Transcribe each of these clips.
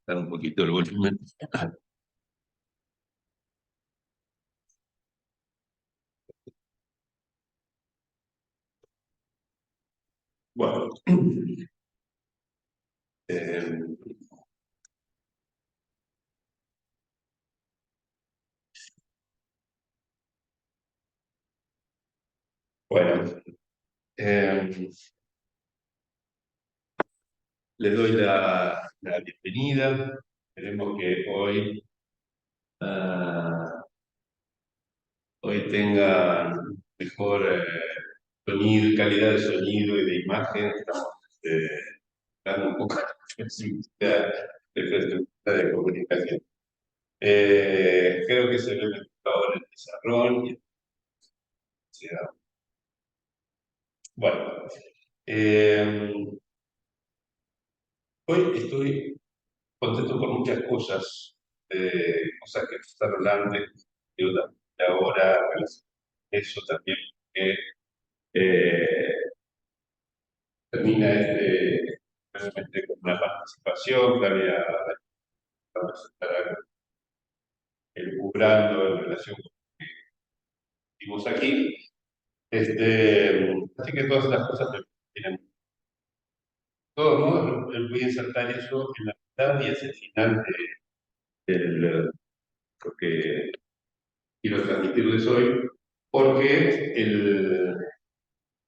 Dar un poquito el volumen. Bueno, eh, bueno, eh, les doy la bienvenida. Esperemos que ah, hoy tengan mejor sonido, calidad de sonido y de imagen. Estamos dando un poco de flexibilidad de comunicación. Creo que se ve mejor ahora el desarrollo. Bueno, eh, hoy estoy contento por muchas cosas, cosas que pasaron antes, y otras de ahora, eso también, que termina realmente con una participación que había elucubrando en relación con lo que vimos aquí. Así que todas las cosas me tienen. De todos modos, voy a insertar eso en la mitad y hacia el final del, lo que quiero transmitirles hoy, porque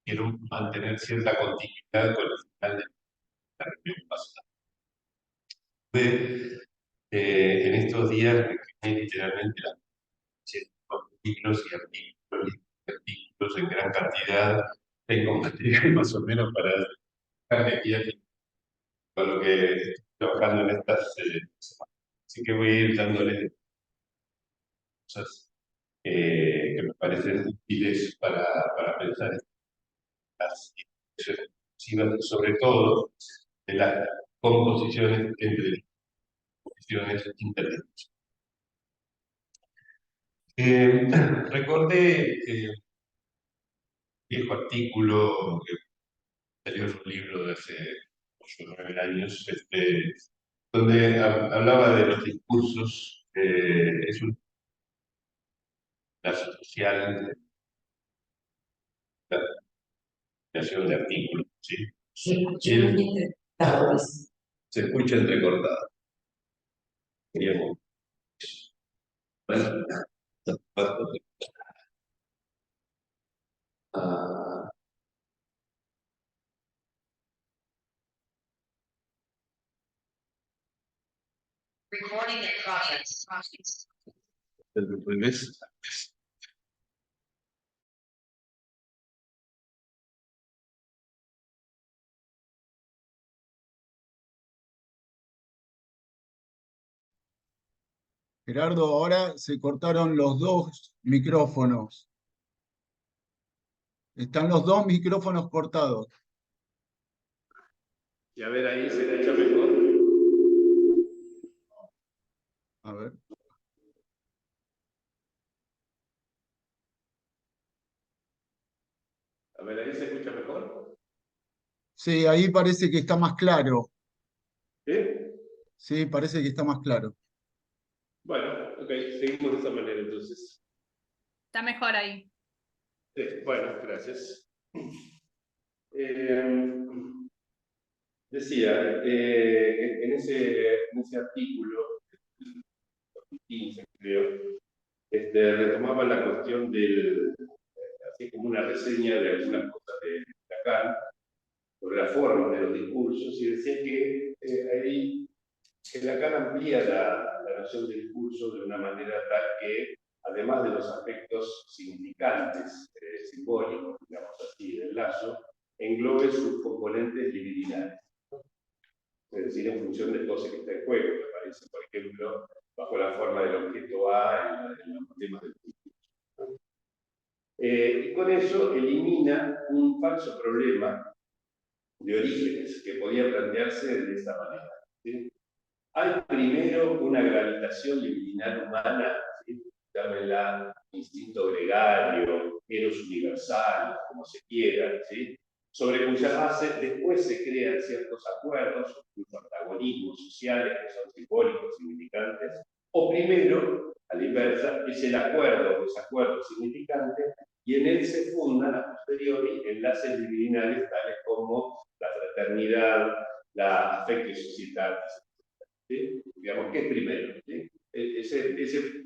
quiero mantener cierta continuidad con el final de la reunión pasada. En estos días me quemé literalmente las libros y artículos en gran cantidad. Tengo material más o menos para dejarme aquí con lo que estoy trabajando en estas semanas. Así que voy a ir dándole cosas que me parecen útiles para pensar en las instituciones, sobre todo de las composiciones entre composiciones internas. Recordé viejo artículo que salió en un libro de hace 8 o 9 años, donde hablaba de los discursos. Es una clase social, la creación de artículos, ¿sí? Se escucha entrecortado. Queríamos. Bueno, ah, Recording in progress. al revés. Gerardo, ahora se cortaron los dos micrófonos. Están los dos micrófonos cortados. Y a ver, ahí se escucha mejor. A ver. A ver, ahí se escucha mejor. Sí, ahí parece que está más claro. ¿Sí? Sí, parece que está más claro. Bueno, ok, seguimos de esa manera entonces. Está mejor ahí. Sí, bueno, gracias. Decía, en ese artículo, 15 creo, retomaba la cuestión así como una reseña de algunas cosas de Lacan, sobre la forma de los discursos, y decía que Lacan amplía la noción de discurso de una manera tal que, además de los aspectos significantes, simbólicos, digamos así, del lazo, englobe sus componentes libidinales. Es decir, en función de todo que está en juego, que aparece, por ejemplo, bajo la forma del objeto A en los temas del discurso. Y con eso elimina un falso problema de orígenes que podía plantearse de esta manera. ¿Sí? Hay primero una gravitación libidinal humana, ¿sí? Llámenla instinto gregario, eros universal, como se quiera, ¿sí? sobre cuya base después se crean ciertos acuerdos, incluso antagonismos sociales que son simbólicos, significantes, o primero, a la inversa, es el acuerdo o desacuerdo significante, y en él se fundan a posteriori enlaces libidinales tales como la fraternidad, la afecto sociedad, ¿sí? Digamos, ¿qué es primero? ¿Sí? Ese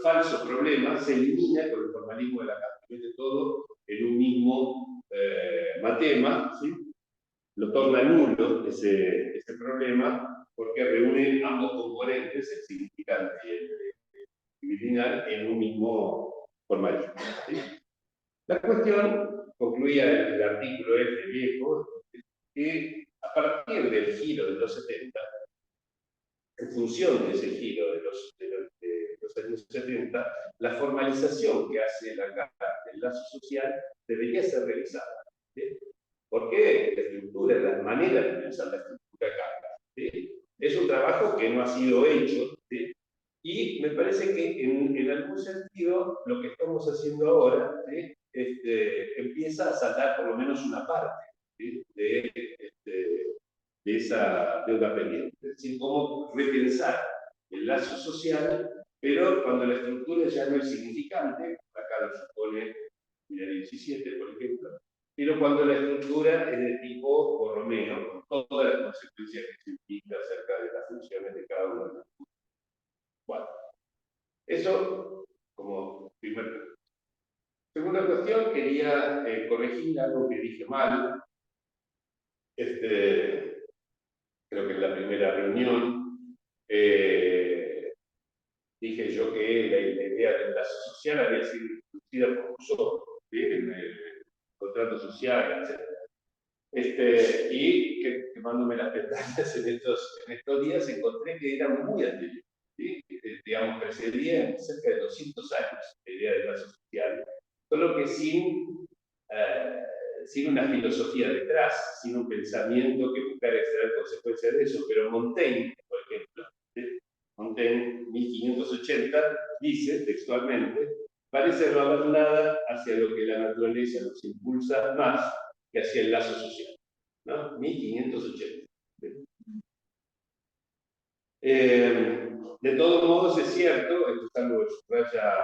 falso problema se elimina con el formalismo de la Kant, mete todo en un mismo matema, ¿sí? Lo torna nulo ese problema porque reúne ambos componentes, el significante y el libidinal, en un mismo formalismo, ¿sí? La cuestión, concluía el artículo este viejo, que a partir del giro de los 70, en función de ese giro de los años 70, la formalización que hace la Carta del lazo social debería ser revisada. ¿Sí? Porque la estructura, la manera de pensar la estructura Carta, ¿sí? Es un trabajo que no ha sido hecho, ¿sí? Y me parece que en algún sentido lo que estamos haciendo ahora, ¿sí? Empieza a saltar por lo menos una parte, ¿sí? De esa deuda pendiente. Es decir, cómo repensar el lazo social, pero cuando la estructura ya no es significante, acá lo supone Mira 17, por ejemplo, pero cuando la estructura es de tipo Borromeo, con todas las consecuencias que se implica acerca de las funciones de cada uno de los. Bueno, eso como primer punto. Segunda cuestión, quería corregir algo que dije mal. Creo que en la primera reunión dije yo que la idea del lazo social había sido introducida por Rousseau, ¿sí? En el contrato social, etc. Y que quemándome las pestañas en estos días encontré que era muy anterior, ¿sí? Digamos, precedía cerca de 200 años la idea del lazo social, solo que sin una filosofía detrás, sin un pensamiento que buscara extraer consecuencias de eso. Pero Montaigne, por ejemplo, ¿sí? Montaigne, 1580, dice textualmente: parece no haber nada hacia lo que la naturaleza nos impulsa más que hacia el lazo social, ¿no? 1580. De todos modos, es cierto, esto es algo que subraya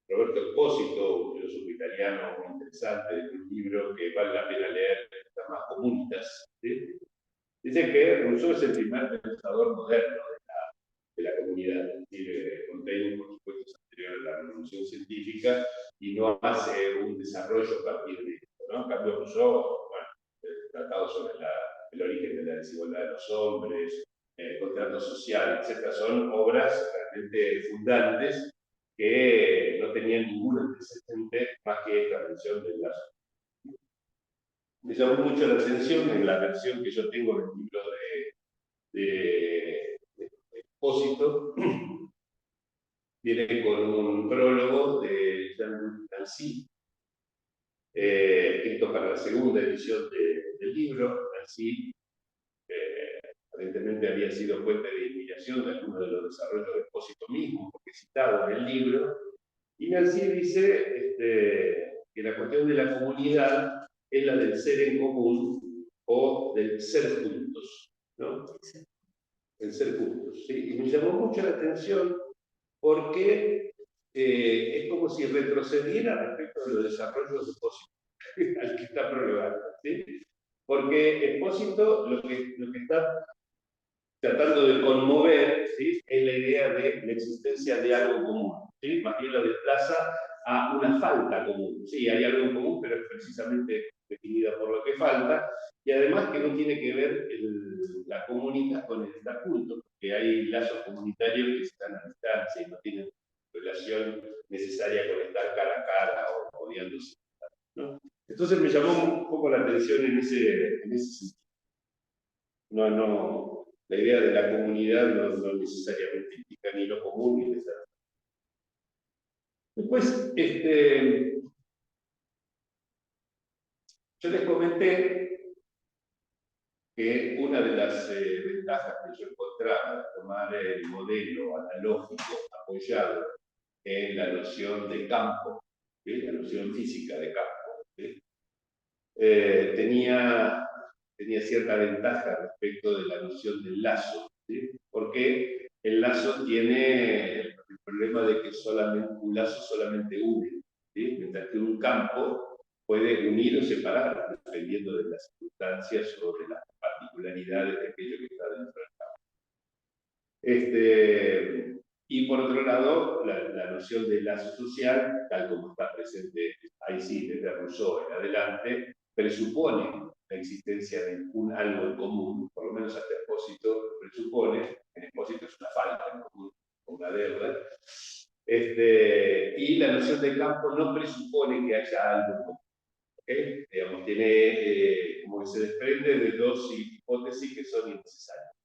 Roberto Espósito, un filósofo italiano muy interesante, de un libro que vale la pena leer, que se llama Comunitas, ¿sí? Dice que Rousseau es el primer pensador moderno de la comunidad. Es decir, Montaigne, por supuesto, es anterior a la revolución científica y no hace un desarrollo a partir de esto, ¿no? En cambio, Rousseau, bueno, tratado sobre el origen de la desigualdad de los hombres, contrato social, etc., son obras realmente fundantes que no tenían ningún antecedente más que esta mención del lazo. Me llamó mucho la atención en la versión que yo tengo del libro de Espósito, viene con un prólogo de Jean Nancy, escrito para la segunda edición del libro. Nancy aparentemente había sido fuente de inspiración de algunos de los desarrollos de Espósito mismo, porque citado en el libro. Y Nancy dice que la cuestión de la comunidad es la del ser en común o del ser juntos, ¿no? El ser juntos, ¿sí? Y me llamó mucho la atención porque es como si retrocediera respecto de los desarrollos de Espósito, al que está prologando, ¿sí? Porque Espósito lo que está tratando de conmover, ¿sí?, es la idea de la existencia de algo común, ¿sí? Más bien lo desplaza a una falta común. Sí, hay algo en común, pero es precisamente definida por lo que falta, y además que no tiene que ver la comunidad con el estar juntos, porque hay lazos comunitarios que están a distancia y no tienen relación necesaria con estar cara a cara o odiándose, ¿no? Entonces me llamó un poco la atención en ese sentido. La idea de la comunidad no necesariamente implica ni lo común ni lo. Después, yo les comenté que una de las ventajas que yo encontraba de tomar el modelo analógico apoyado en la noción de campo, ¿sí?, la noción física de campo, ¿sí?, tenía cierta ventaja respecto de la noción del lazo, ¿sí? Porque el lazo tiene el problema de que un lazo solamente une, ¿sí? Mientras que un campo puede unir o separar, dependiendo de las circunstancias o de las particularidades de aquello que está dentro del campo. Y por otro lado, la noción de lazo social, tal como está presente ahí sí, desde Rousseau en adelante, presupone la existencia de algo en común, por lo menos hasta Espósito presupone, en Espósito es una falta en común, una deuda, y la noción de campo no presupone que haya algo en común. ¿Okay? Digamos, tiene, como que se desprende de dos hipótesis que son innecesarias.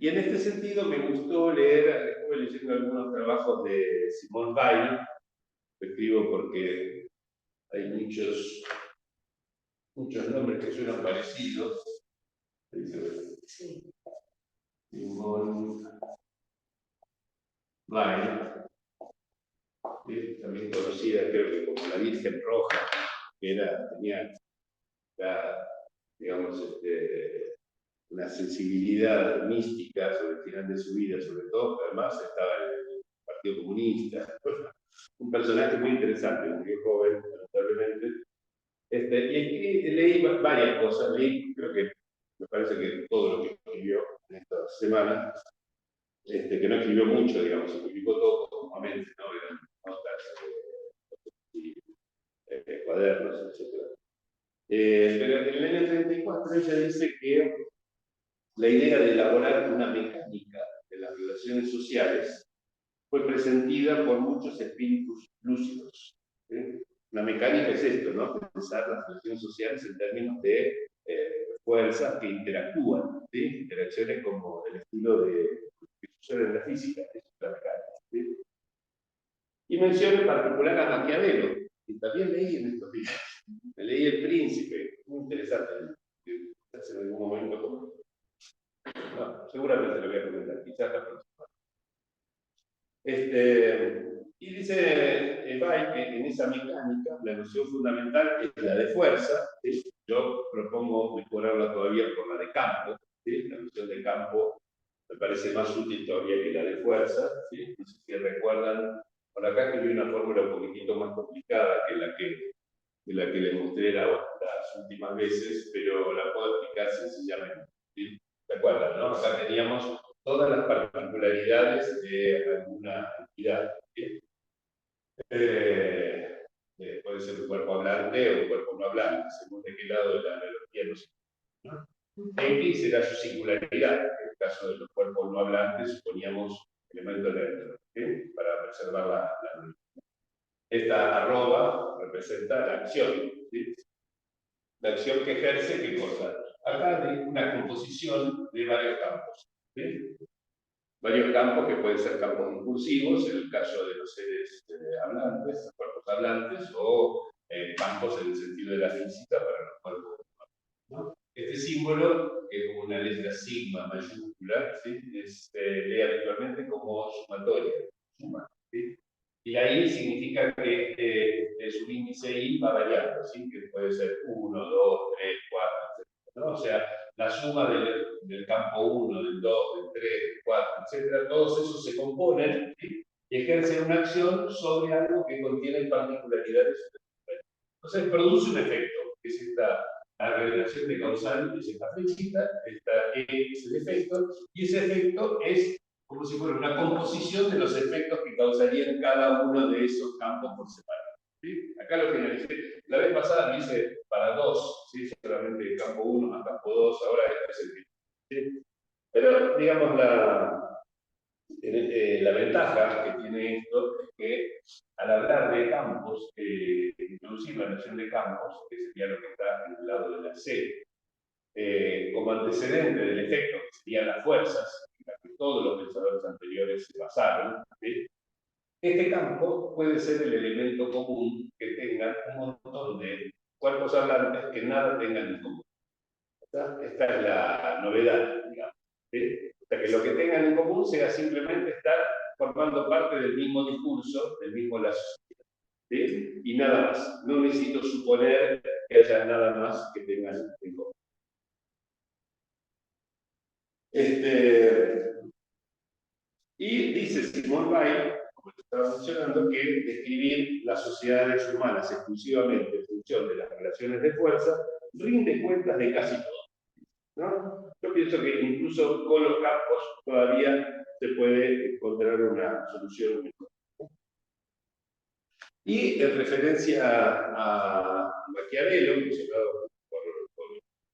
Y en este sentido me gustó leer, estuve leyendo algunos trabajos de Simone Weil, lo escribo porque hay muchos nombres que suenan parecidos. Simone Weil, también conocida creo que como la Virgen Roja, que tenía digamos, una sensibilidad mística sobre el final de su vida, sobre todo, además estaba en el Partido Comunista, un personaje muy interesante, muy joven, lamentablemente. Y leí varias cosas, creo que me parece que todo lo que escribió en esta semana, que no escribió mucho, digamos, se publicó todo conjuntamente, ¿no? Eran notas, cuadernos, etc. Pero en el año 34 ella dice que la idea de elaborar una mecánica de las relaciones sociales fue presentida por muchos espíritus lúcidos. ¿Sí? Una mecánica es esto, ¿no? Pensar las relaciones sociales en términos de fuerzas que interactúan, ¿sí? Interacciones como el estilo que sucede en la física, eso es la mecánica. ¿Sí? Y menciona en particular a Maquiavelo, que también leí en estos días. Me leí El Príncipe, muy interesante, quizás en algún momento, no, seguramente lo voy a comentar, quizás la próxima. Y dice Bay que en esa mecánica la noción fundamental es la de fuerza. ¿Sí? Yo propongo mejorarla todavía por la de campo. ¿Sí? La noción de campo me parece más útil todavía que la de fuerza. ¿Sí? No sé si recuerdan, por acá escribí una fórmula un poquitito más complicada que la que les mostré las últimas veces, pero la puedo explicar sencillamente. ¿Sí? ¿Se acuerdan, no? Acá teníamos todas las particularidades de alguna entidad. ¿Sí? Puede ser un cuerpo hablante o un cuerpo no hablante, según de qué lado de la analogía nos ¿no? X era su singularidad. En el caso de los cuerpos no hablantes, suponíamos elemento neutro, ¿sí? Para preservar la analogía. Esta arroba representa la acción, ¿sí? La acción que ejerce, ¿qué cosa? Acá hay una composición de varios campos. ¿Sí? Varios campos que pueden ser campos impulsivos, en el caso de los seres hablantes, cuerpos hablantes, o campos en el sentido de la física para los cuerpos. ¿No? Este símbolo, que es como una letra sigma mayúscula, ¿sí? Se lee habitualmente como sumatoria, suma. ¿Sí? Y ahí significa que el subíndice I va variando, ¿sí? Que puede ser 1, 2, 3, 4, etc. ¿No? O sea, la suma del campo 1, del 2, del 3, del 4, etc., todos esos se componen, ¿sí? Y ejercen una acción sobre algo que contiene particularidades. Entonces produce un efecto, que es esta relación de causal, es esta flechita, esta es el efecto, y ese efecto es como si fuera una composición de los efectos que causarían cada uno de esos campos por separado. ¿Sí? Acá lo finalicé. La vez pasada me hice para dos, ¿sí? Solamente campo 1 más campo 2, ahora este es el mismo. ¿Sí? Pero, digamos, la ventaja que tiene esto es que al hablar de campos, introducir la noción de campos, que sería lo que está en el lado de la C, como antecedente del efecto, que serían las fuerzas, en las que todos los pensadores anteriores se basaron, ¿sí? Este campo puede ser el elemento común que tengan un montón de cuerpos hablantes que nada tengan en común. Esta es la novedad, digamos. ¿Sí? O sea, que lo que tengan en común sea simplemente estar formando parte del mismo discurso, del mismo lazo. ¿sí? Y nada más. No necesito suponer que haya nada más que tengan en común. Y dice Simone Weil, como te estaba mencionando, que describir las sociedades humanas exclusivamente en función de las relaciones de fuerza rinde cuentas de casi todo, ¿no? Yo pienso que incluso con los campos todavía se puede encontrar una solución mejor. Y en referencia a Maquiavelo, mencionado por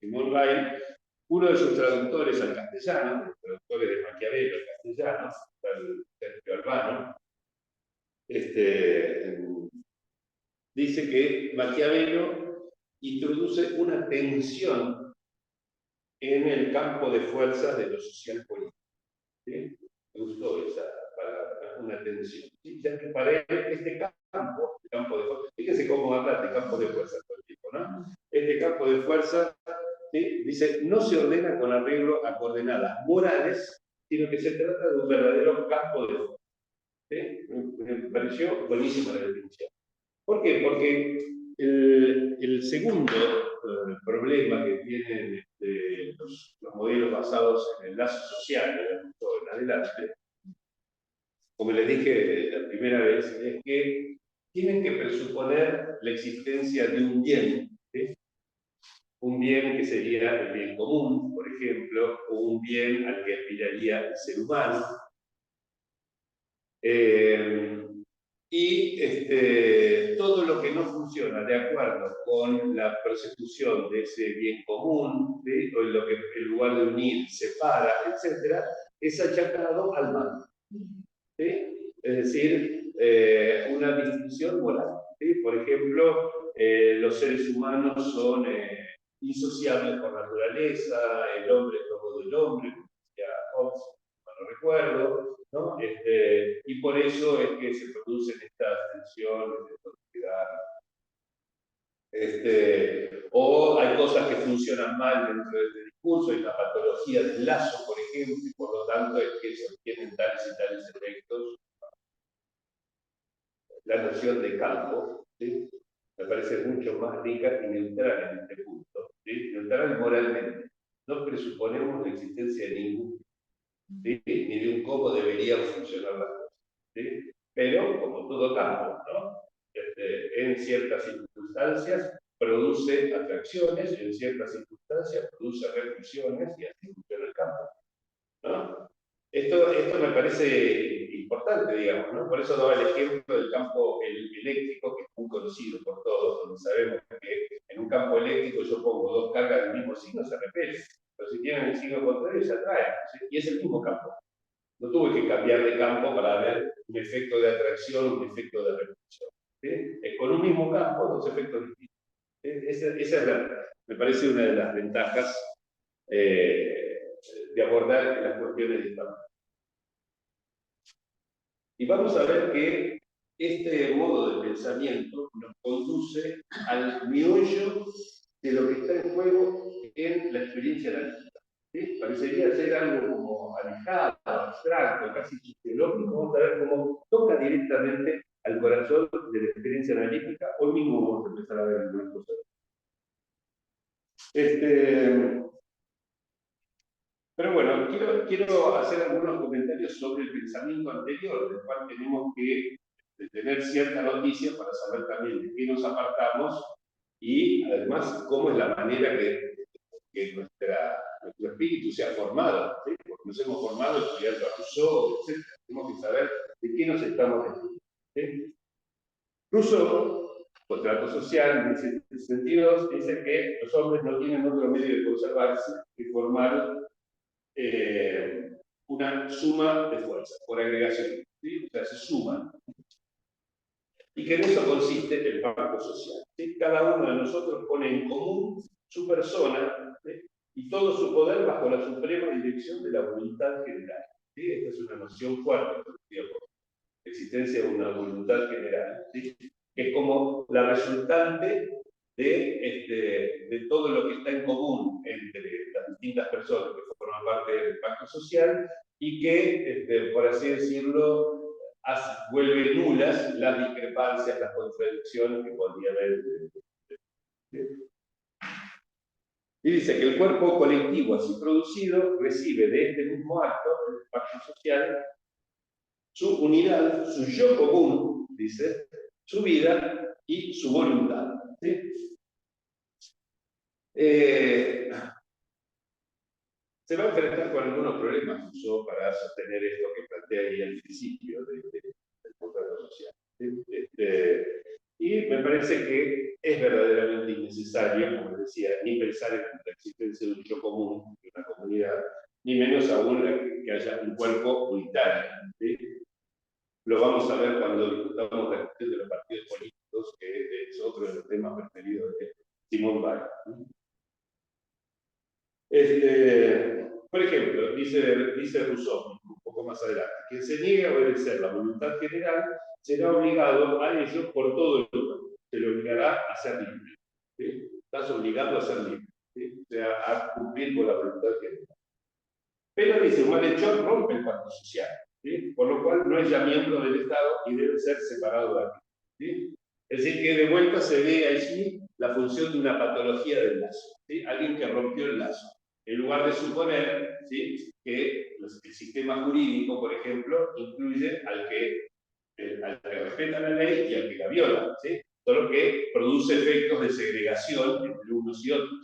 Simone Weil, uno de sus traductores al castellano, los traductores de Maquiavelo al castellano, el Sergio Albano, dice que Maquiavelo introduce una tensión en el campo de fuerzas de lo social político. ¿Sí? Me gustó esa palabra, una tensión. ¿Sí? Ya que para él este campo, el campo de fuerza, fíjense cómo habla de campo de fuerza todo el tiempo, ¿no? Este campo de fuerza, ¿sí? Dice, no se ordena con arreglo a coordenadas morales, sino que se trata de un verdadero campo de fuerza. ¿Sí? Me pareció buenísima la definición. ¿Por qué? Porque el segundo problema que tienen los modelos basados en el lazo social, en adelante, como les dije la primera vez, es que tienen que presuponer la existencia de un bien, ¿sí? Un bien que sería el bien común, por ejemplo, o un bien al que aspiraría el ser humano. Y todo lo que no funciona de acuerdo con la persecución de ese bien común, ¿sí? O lo que en lugar de unir separa, etc., es achacado al mal. ¿Sí? Es decir, una distinción moral. ¿Sí? Por ejemplo, los seres humanos son insociables por naturaleza, el hombre es lobo del hombre, como decía Hobbes, no recuerdo, ¿no? Y por eso es que se producen estas tensiones de sociedad. O hay cosas que funcionan mal dentro de este discurso, hay la patología del lazo, por ejemplo, y por lo tanto es que se obtienen tales y tales efectos. La noción de campo, ¿sí? Me parece mucho más rica y neutral en este punto, ¿sí? Neutral moralmente. No presuponemos la existencia de ningún, ¿sí? Ni de un cómo deberían funcionar las cosas, ¿sí? Pero, como todo campo, ¿no? En ciertas circunstancias produce atracciones, en ciertas circunstancias produce repulsiones, y así funciona el campo, ¿no? Esto me parece importante, digamos, ¿no? Por eso daba el ejemplo del campo eléctrico, que es muy conocido por todos, donde sabemos que en un campo eléctrico yo pongo dos cargas del mismo signo, se repelen. Pero si tienen el signo contrario, se atraen. ¿Sí? Y es el mismo campo. No tuve que cambiar de campo para ver un efecto de atracción, un efecto de repulsión. ¿Sí? Es con un mismo campo, dos efectos distintos. ¿Sí? Esa es me parece una de las ventajas de abordar las cuestiones de esta manera. Y vamos a ver que este modo de pensamiento nos conduce al meollo de lo que está en juego en la experiencia analítica. ¿Sí? Parecería ser algo como alejado, abstracto, casi sociológico. Vamos a ver cómo toca directamente al corazón de la experiencia analítica. Hoy mismo vamos a empezar a ver algunas cosas. Pero bueno, quiero hacer algunos comentarios sobre el pensamiento anterior, del cual tenemos que tener cierta noticia para saber también de qué nos apartamos y además cómo es la manera que nuestro espíritu se ha formado, ¿sí? Porque nos hemos formado estudiando a Rousseau, etc. Tenemos que saber de qué nos estamos refiriendo, ¿sí? Rousseau, contrato social, en ese sentido, dice que los hombres no tienen otro medio de conservarse que formar una suma de fuerzas, por agregación, ¿sí? O sea, se suman. Y que en eso consiste el pacto social, ¿sí? Cada uno de nosotros pone en común su persona, ¿sí? Y todo su poder bajo la suprema dirección de la voluntad general. ¿Sí? Esta es una noción fuerte, digamos, la existencia de una voluntad general, ¿sí? Que es como la resultante de todo lo que está en común entre las distintas personas que forman parte del pacto social y que, por así decirlo, vuelve nulas las discrepancias, las contradicciones que podría haber. Y dice que el cuerpo colectivo así producido recibe de este mismo acto, el pacto social, su unidad, su yo común, dice, su vida y su voluntad. ¿Sí? Se va a enfrentar con algunos problemas Rousseau para sostener esto que plantea ahí al principio del contrato social. ¿Sí? Y me parece que es verdaderamente innecesario, como decía, ni pensar en la existencia de un yo común, de una comunidad, ni menos aún que haya un cuerpo unitario. ¿Sí? Lo vamos a ver cuando discutamos la cuestión de los partidos políticos, que es otro de los temas preferidos de Simón Weil. Por ejemplo, dice Rousseau, un poco más adelante, quien se niegue a obedecer la voluntad general será obligado a ello por todo el mundo. Se le obligará a ser libre. ¿Sí? Estás obligado a ser libre. ¿Sí? O sea, a cumplir con la voluntad general. Pero dice, un malhechor rompe el pacto social, ¿sí? Por lo cual no es ya miembro del Estado y debe ser separado de aquí. ¿Sí? Es decir, que de vuelta se ve allí la función de una patología del lazo. ¿Sí? Alguien que rompió el lazo. En lugar de suponer, ¿sí?, que el sistema jurídico, por ejemplo, incluye al que respeta la ley y al que la viola, ¿sí? Solo que produce efectos de segregación entre unos y otros.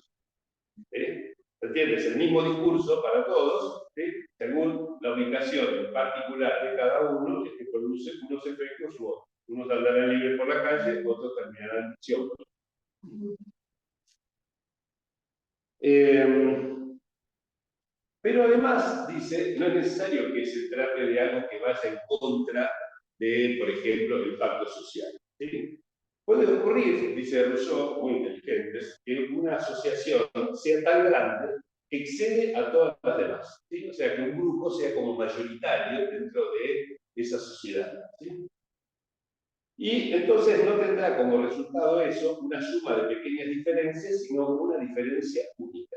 ¿Sí? ¿Entiendes? El mismo discurso para todos, ¿sí?, según la ubicación en particular de cada uno, es que produce unos efectos u otros. Unos andarán libres por la calle, otros terminarán en prisión. Pero además, dice, no es necesario que se trate de algo que vaya en contra de, por ejemplo, el pacto social. ¿Sí? Puede ocurrir, dice Rousseau, muy inteligentes, que una asociación sea tan grande que excede a todas las demás. ¿Sí? O sea, que un grupo sea como mayoritario dentro de esa sociedad. ¿Sí? Y entonces no tendrá como resultado eso una suma de pequeñas diferencias, sino una diferencia única.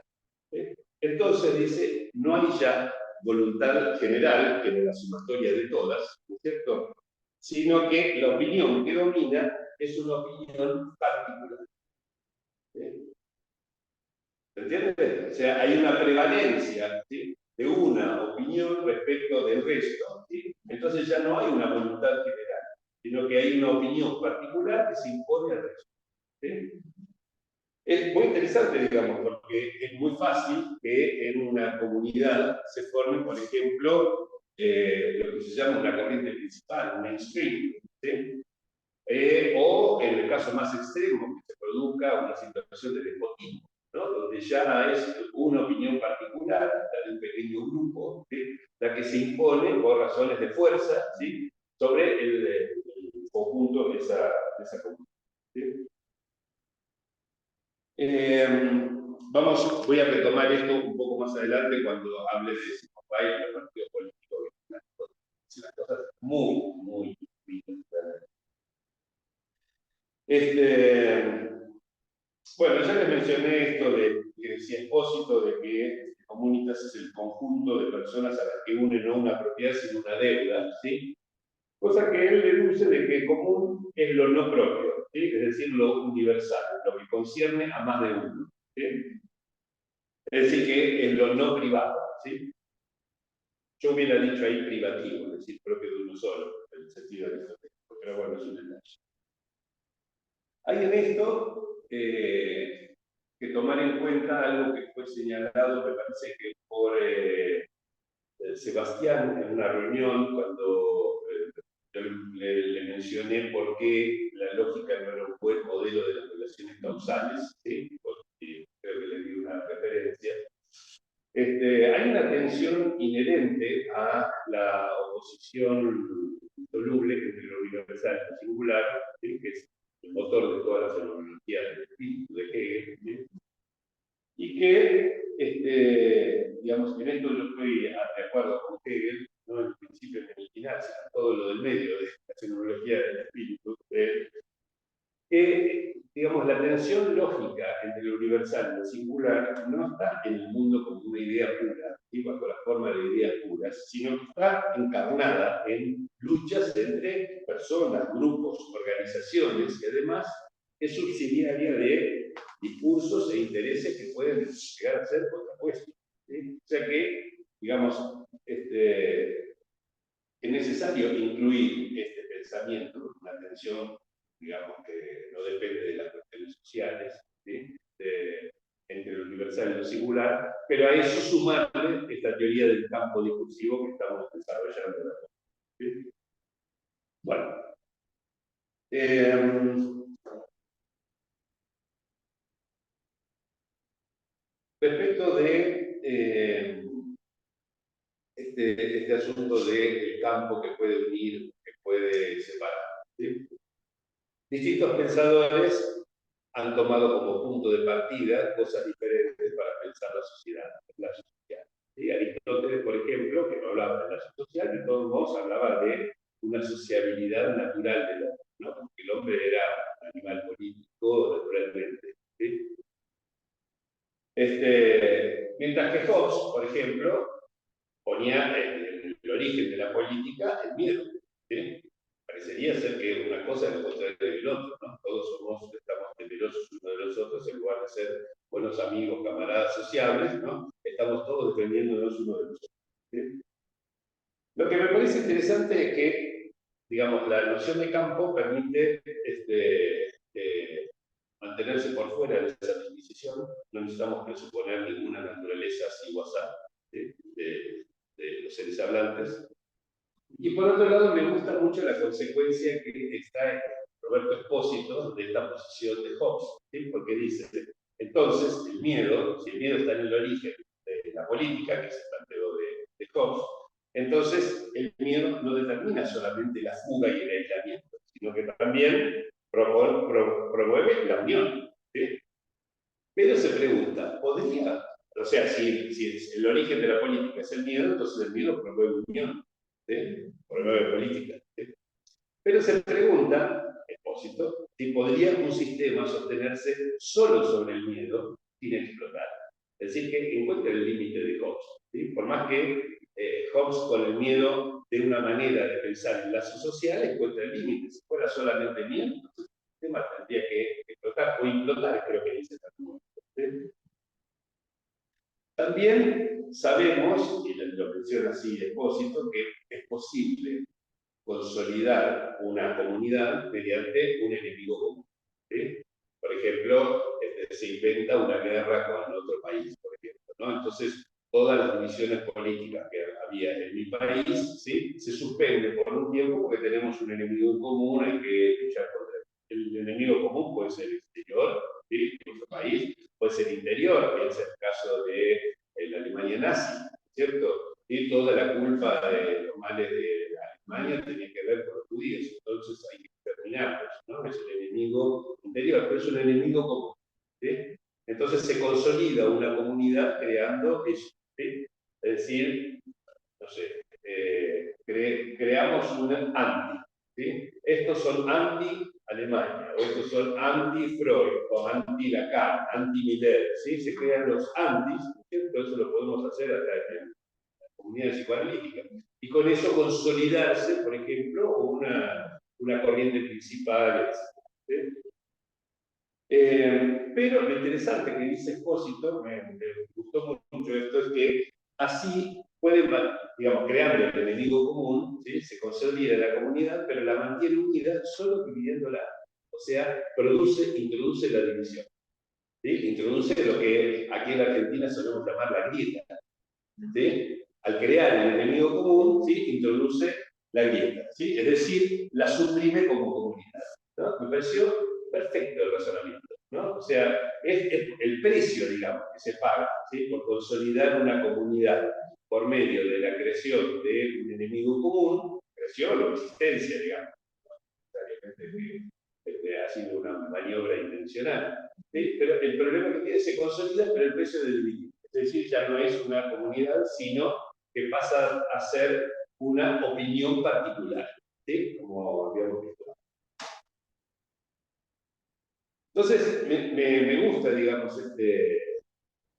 ¿Sí? Entonces dice, no hay ya voluntad general, que es la sumatoria de todas, ¿no es cierto?, sino que la opinión que domina es una opinión particular. ¿Sí? ¿Se entiende? O sea, hay una prevalencia, ¿sí?, de una opinión respecto del resto. ¿Sí? Entonces ya no hay una voluntad general, sino que hay una opinión particular que se impone al resto. ¿Sí? Es muy interesante, digamos, porque es muy fácil que en una comunidad se forme, por ejemplo, lo que se llama una corriente principal, un mainstream, ¿sí? O en el caso más extremo, que se produzca una situación de despotismo, ¿no?, donde ya es una opinión particular, la de un pequeño grupo, ¿sí?, la que se impone por razones de fuerza, ¿sí?, sobre el conjunto de esa comunidad. ¿Sí? Voy a retomar esto un poco más adelante cuando hable de Simón Weil y los partidos políticos. Unas cosas muy, muy difíciles. Bueno, ya les mencioné esto que decía Espósito, de que comunitas es el conjunto de personas a las que une no una propiedad sino una deuda, ¿sí? Cosa que él deduce de que común es lo no propio, ¿sí?, es decir, lo universal, lo que concierne a más de uno. ¿Sí? Es decir, que es lo no privado. ¿Sí? Yo hubiera dicho ahí privativo, es decir, propio de uno solo, en el sentido aristotélico, pero bueno, es un detalle. Hay en esto que tomar en cuenta algo que fue señalado, me parece que por Sebastián en una reunión, cuando yo le mencioné por qué la lógica no era un buen modelo de las relaciones causales, ¿sí?, porque creo que le di una referencia. Hay una tensión inherente a la oposición insoluble entre lo universal y lo singular, ¿sí?, que es el motor de toda la fenomenología del espíritu de Hegel, ¿sí?, y que, digamos, en esto yo estoy de acuerdo con Hegel, no en el principio ni en el final, sino en todo lo del medio de la fenomenología del espíritu, que, digamos, digamos, la tensión lógica entre lo universal y lo singular no está en el mundo como una idea pura, ¿sí? Bajo la forma de ideas puras, sino que está encarnada en luchas entre personas, grupos, organizaciones, y además es subsidiaria de discursos e intereses que pueden llegar a ser contrapuestos, ¿sí? O sea que, digamos, es necesario incluir este pensamiento, una tensión, digamos, que no depende de las cuestiones sociales, ¿sí? Entre lo universal y lo singular, pero a eso sumarle esta teoría del campo discursivo que estamos desarrollando ahora, ¿sí? Bueno. Respecto de este asunto del campo que puede unir, que puede separar, ¿sí? Distintos pensadores han tomado como punto de partida cosas diferentes para pensar la sociedad, la social. ¿Sí? Aristóteles, por ejemplo, que no hablaba de la social, de todos modos hablaba de una sociabilidad natural del hombre, ¿no? Porque el hombre era un animal político naturalmente, ¿sí? Mientras que Hobbes, por ejemplo, ponía en el origen de la política el miedo, ¿sí? Parecería ser que una cosa es lo contrario del otro, ¿no? Todos estamos temerosos unos de los otros en lugar de ser buenos amigos, camaradas sociables, ¿no? Estamos todos defendiéndonos uno de los otros, ¿sí? Lo que me parece interesante es que, digamos, la noción de campo permite mantenerse por fuera de esa disquisición, no necesitamos presuponer ninguna naturaleza así WhatsApp, ¿sí? de los seres hablantes. Y por otro lado, me gusta mucho la consecuencia que está en Roberto Espósito de esta posición de Hobbes, ¿sí? Porque dice, entonces, el miedo, si el miedo está en el origen de la política, que se planteó de Hobbes, entonces el miedo no determina solamente la fuga y el aislamiento, sino que también promueve la unión, ¿sí? Pero se pregunta, ¿podría? O sea, si el origen de la política es el miedo, entonces el miedo promueve unión, ¿sí? Promueve política, ¿sí? Pero se pregunta, Espósito, si podría un sistema sostenerse solo sobre el miedo sin explotar. Es decir, que encuentra el límite de Hobbes, ¿sí? Por más que Hobbes con el miedo de una manera de pensar en lazo social encuentra el límite. Si fuera solamente miedo, entonces el sistema tendría que explotar o implotar, creo que dice también, ¿sí? También sabemos, y lo menciona así Espósito, que es posible consolidar una comunidad mediante un enemigo común, ¿sí? Por ejemplo, se inventa una guerra con otro país, por ejemplo, ¿no? Entonces, todas las divisiones políticas que había en mi país, ¿sí? Se suspenden por un tiempo porque tenemos un enemigo común, hay que luchar contra él. El enemigo común puede ser exterior, ¿sí? Nuestro país, puede ser interior, que es el caso de la Alemania nazi, ¿cierto? Y toda la culpa de los males de Alemania tenía que ver con los judíos, entonces hay que exterminarlos, ¿no? Es el enemigo interior, pero es un enemigo común, ¿sí? Entonces se consolida una comunidad creando eso, ¿sí? Es decir, no sé, creamos un anti, ¿sí? Estos son anti-Alemania, o estos son anti-Freud, o anti-Lacan, anti-Miller, ¿sí? Se crean los antis, ¿cierto? Eso lo podemos hacer hasta en comunidades psicoanalíticas. Y con eso consolidarse, por ejemplo, una corriente principal, etc. ¿Sí? Pero lo interesante que dice Espósito, me gustó mucho esto, es que así pueden, digamos, creando el enemigo común, ¿sí? Se consolida la comunidad, pero la mantiene unida solo dividiéndola. O sea, introduce la división, ¿sí? Introduce lo que aquí en la Argentina solemos llamar la grieta, ¿sí? Al crear el enemigo común, ¿sí? Introduce la grieta, ¿sí? Es decir, la suprime como comunidad, ¿no? Me pareció perfecto el razonamiento, ¿no? O sea, es el precio, digamos, que se paga, ¿sí? Por consolidar una comunidad por medio de la creación de un enemigo común, creación o existencia, digamos, que ha sido una maniobra intencional, ¿sí? Pero el problema que tiene se consolida, pero el precio del dividir. Es decir, ya no es una comunidad, sino que pasa a ser una opinión particular, ¿sí? Como habíamos visto. Entonces, me gusta, digamos,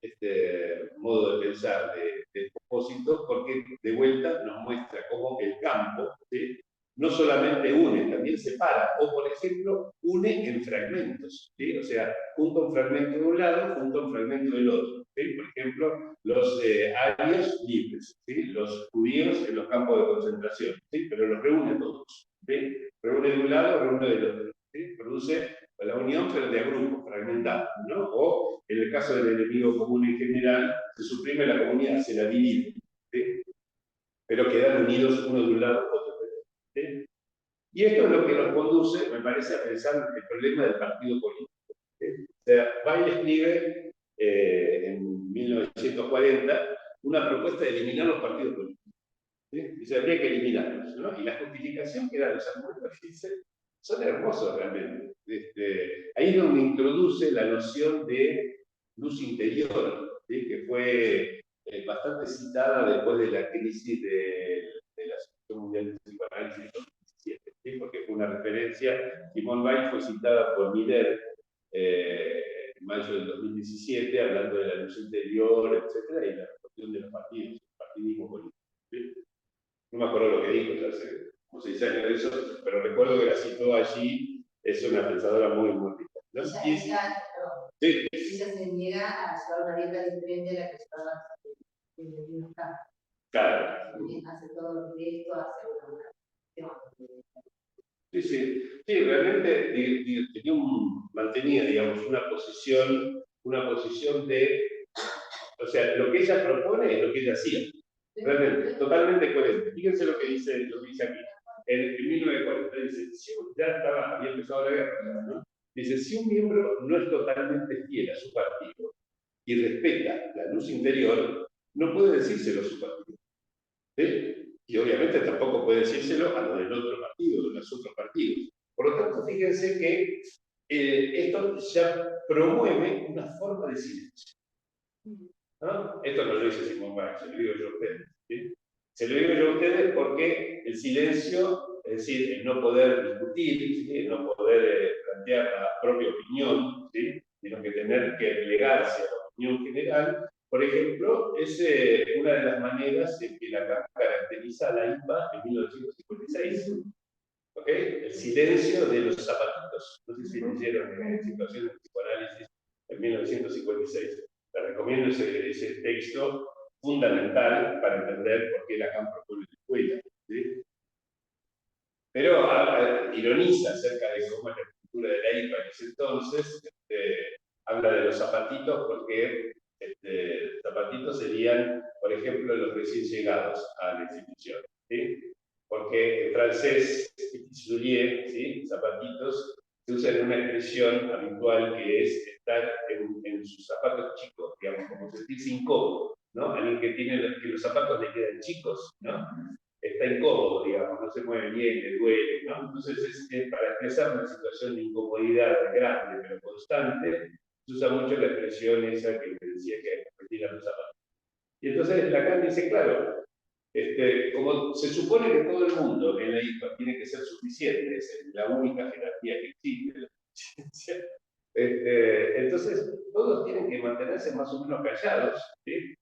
este modo de pensar de propósito, porque de vuelta nos muestra cómo el campo, ¿sí?, no solamente une, también separa, o por ejemplo, une en fragmentos, ¿sí? O sea, junta un fragmento de un lado, junta un fragmento del otro, ¿sí? Por ejemplo, los arios libres, ¿sí?, los judíos en los campos de concentración, ¿sí?, pero los reúne a todos, ¿sí? Reúne de un lado, reúne del otro, ¿sí? Produce la unión, pero de a grupos, fragmentados, ¿no? O en el caso del enemigo común en general, se suprime la comunidad, se la divide, ¿sí?, pero quedan unidos uno de un lado, otro de otro, ¿sí? Y esto es lo que nos conduce, me parece, a pensar el problema del partido político, ¿sí? O sea, Weil escribe en 1940 una propuesta de eliminar los partidos políticos, ¿sí? Dice, habría que eliminarlos, ¿no? Y la justificación que da los argumentos que dice son hermosos realmente. Ahí es donde introduce la noción de luz interior, ¿sí?, que fue bastante citada después de la crisis de la Asociación Mundial de Psicoanálisis en 2017, ¿sí?, porque fue una referencia. Simone Weil fue citada por Miller en mayo del 2017, hablando de la luz interior, etc., y la cuestión de los partidos, el partidismo político, ¿sí? No me acuerdo lo que dijo, ya hace como 6 años de eso, pero recuerdo que la citó allí. Es una pensadora muy, muy rica, ¿no? Sí. Ella se niega a llevar una dieta diferente a la que llevaba en el vino acá. Claro. Hace todo lo que esto, hace una. Sí, sí. Sí, realmente mantenía, digamos, una posición de. O sea, lo que ella propone es lo que ella hacía. Realmente, totalmente coherente. Fíjense lo que dice aquí. En 1940 dice, ya había empezado la guerra, ¿no? Dice, si un miembro no es totalmente fiel a su partido y respeta la luz interior, no puede decírselo a su partido, ¿sí? Y obviamente tampoco puede decírselo a los del otro partido, de los otros partidos. Por lo tanto, fíjense que esto ya promueve una forma de silencio, ¿no? Esto no lo dice Simone Weil, se lo digo yo a ustedes, ¿sí? Se lo digo yo a ustedes porque el silencio, es decir, el no poder discutir, ¿sí?, el no poder plantear la propia opinión, ¿sí?, sino que tener que plegarse a la opinión general, por ejemplo, es una de las maneras en que la caracteriza a la IPA en 1956. ¿Okay? El silencio de los zapatitos. No sé si leyeron Situaciones de Psicoanálisis en 1956. Les recomiendo ese texto fundamental para entender por qué Lacan propone la escuela, ¿sí? Pero ironiza acerca de cómo es la estructura de la IPA en ese entonces. Habla de los zapatitos porque zapatitos serían, por ejemplo, los recién llegados a la institución, ¿sí? Porque en francés, ¿sí?, zapatitos, se usa en una expresión habitual que es estar en sus zapatos chicos, digamos, como sentirse incómodo, ¿no? Alguien que los zapatos le quedan chicos, ¿no? Está incómodo, digamos, no se mueve bien, le duele, ¿no? Entonces, para expresar una situación de incomodidad grande pero constante, se usa mucho la expresión esa que me decía que retira los zapatos. Y entonces Lacan dice, claro, como se supone que todo el mundo en la IPA tiene que ser suficiente, es la única jerarquía que existe, la suficiencia, entonces todos tienen que mantenerse más o menos callados, ¿sí?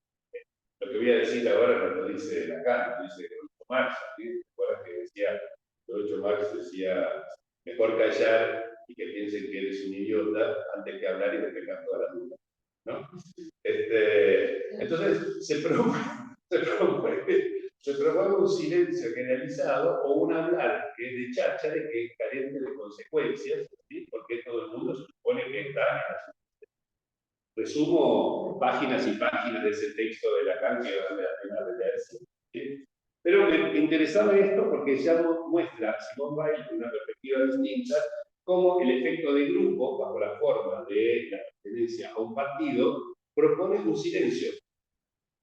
Lo que voy a decir ahora no lo dice Lacan, lo dice Groucho Marx, ¿sí? ¿Te acuerdas que decía, Groucho Marx decía, mejor callar y que piensen que eres un idiota antes que hablar y despejar todas las dudas, ¿no? Entonces se promueve un silencio generalizado o un hablar que es de cháchara, que es carente de consecuencias, ¿sí? Porque todo el mundo se supone que está en la. Resumo páginas y páginas de ese texto de Lacan que vale la pena leerse, ¿sí? Pero me interesaba esto porque ya muestra Simone Weil de una perspectiva distinta cómo el efecto de grupo, bajo la forma de la pertenencia a un partido, propone un silencio,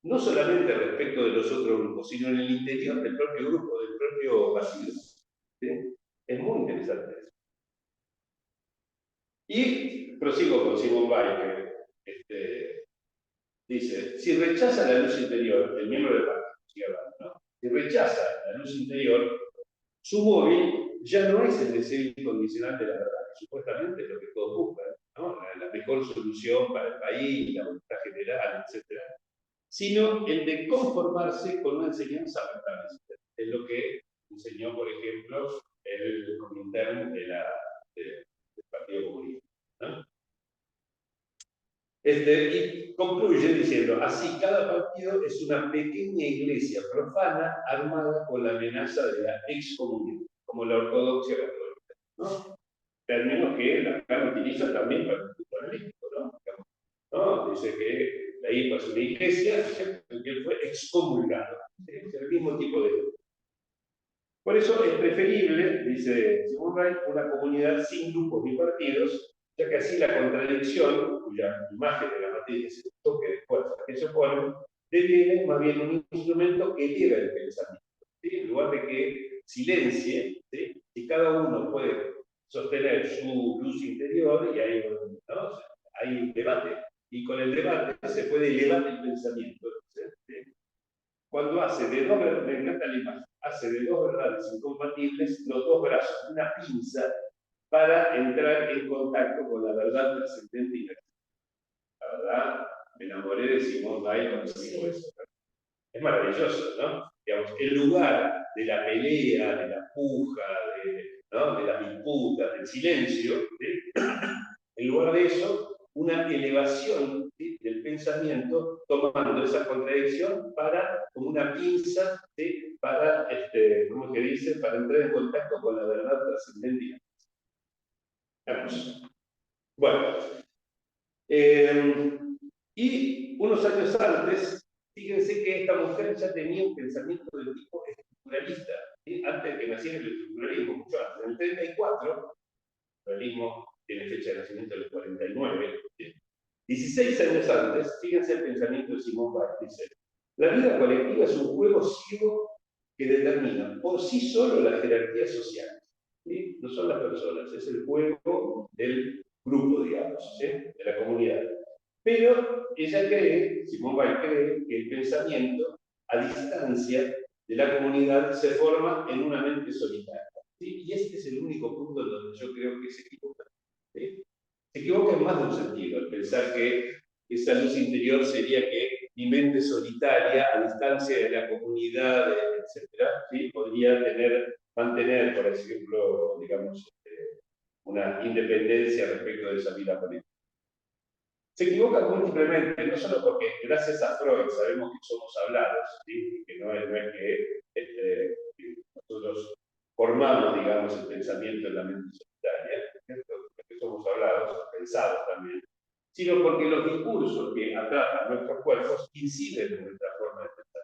no solamente respecto de los otros grupos, sino en el interior del propio grupo, del propio partido, ¿sí? Es muy interesante eso. Y prosigo con Simone Weil, dice, si rechaza la luz interior, el miembro del partido, ¿no?, si rechaza la luz interior, su móvil ya no es el deseo incondicional de la verdad, que supuestamente es lo que todos buscan, ¿no? La mejor solución para el país, la voluntad general, etc. Sino el de conformarse con una enseñanza verbalista. Es lo que enseñó, por ejemplo, el Comintern del Partido Comunista, ¿no? Y concluye diciendo, así cada partido es una pequeña iglesia profana armada con la amenaza de la excomunión, como la ortodoxia católica, ¿no? Términos que Lacan utiliza también para el pluralismo, ¿no? Dice que la IPA es una iglesia, que él fue excomulgado. Es el mismo tipo de... Por eso es preferible, dice Simón Weil, una comunidad sin grupos ni partidos, ya que así la contradicción, cuya imagen de la materia es el toque de fuerza que se oponen, deviene más bien un instrumento que eleva el pensamiento. ¿Sí? En lugar de que silencie, ¿sí? Si cada uno puede sostener su luz interior, y hay, ¿no? Hay un debate, y con el debate se puede elevar el pensamiento. ¿Sí? Cuando hace de dos verdades, me encanta la imagen, hace de dos verdades incompatibles los dos brazos, una pinza, para entrar en contacto con la verdad trascendente y la verdad, me enamoré de Simón Weil cuando dijo eso. Es maravilloso, ¿no? Digamos, en lugar de la pelea, de la puja, ¿no? De las disputas, del silencio, ¿sí? En lugar de eso, una elevación, ¿sí? Del pensamiento, tomando esa contradicción para, como una pinza, ¿sí? Para, ¿cómo que dice? Para entrar en contacto con la verdad trascendente. Vamos. Bueno, y unos años antes, fíjense que esta mujer ya tenía un pensamiento del tipo estructuralista, ¿sí? Antes de que naciera el estructuralismo, mucho antes. En el 34, el estructuralismo tiene fecha de nacimiento del 49, ¿sí? 16 años antes, fíjense el pensamiento de Simón Weil, dice, la vida colectiva es un juego ciego que determina por sí solo las jerarquías sociales. ¿Sí? No son las personas, es el juego del grupo, digamos, ¿sí? De la comunidad. Pero ella cree, Simón Weil cree, que el pensamiento a distancia de la comunidad se forma en una mente solitaria. ¿Sí? Y este es el único punto en donde yo creo que se equivoca. ¿Sí? Se equivoca en más de un sentido, al pensar que esa luz interior sería que mi mente solitaria, a distancia de la comunidad, etc., ¿sí? Podría mantener, por ejemplo, digamos, una independencia respecto de esa vida política. Se equivoca múltiplemente, no solo porque gracias a Freud sabemos que somos hablados, ¿sí? Que no es que nosotros formamos, digamos, el pensamiento en la mente solitaria, ¿cierto? Que somos hablados, pensados también, sino porque los discursos que atratan nuestros cuerpos inciden en nuestra forma de pensar.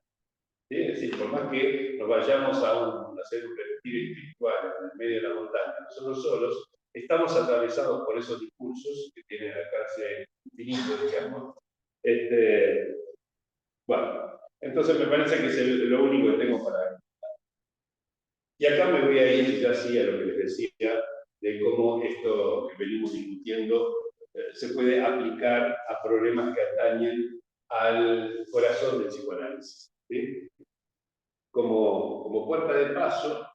¿Sí? Es decir, por más que nos vayamos a hacer un retiro espiritual en el medio de la montaña, nosotros solos, estamos atravesados por esos discursos que tienen alcance infinito, digamos. Bueno, entonces me parece que es lo único que tengo para... Y acá me voy a ir ya así a lo que les decía, de cómo esto que venimos discutiendo se puede aplicar a problemas que atañen al corazón del psicoanálisis. ¿Sí? Como puerta de paso,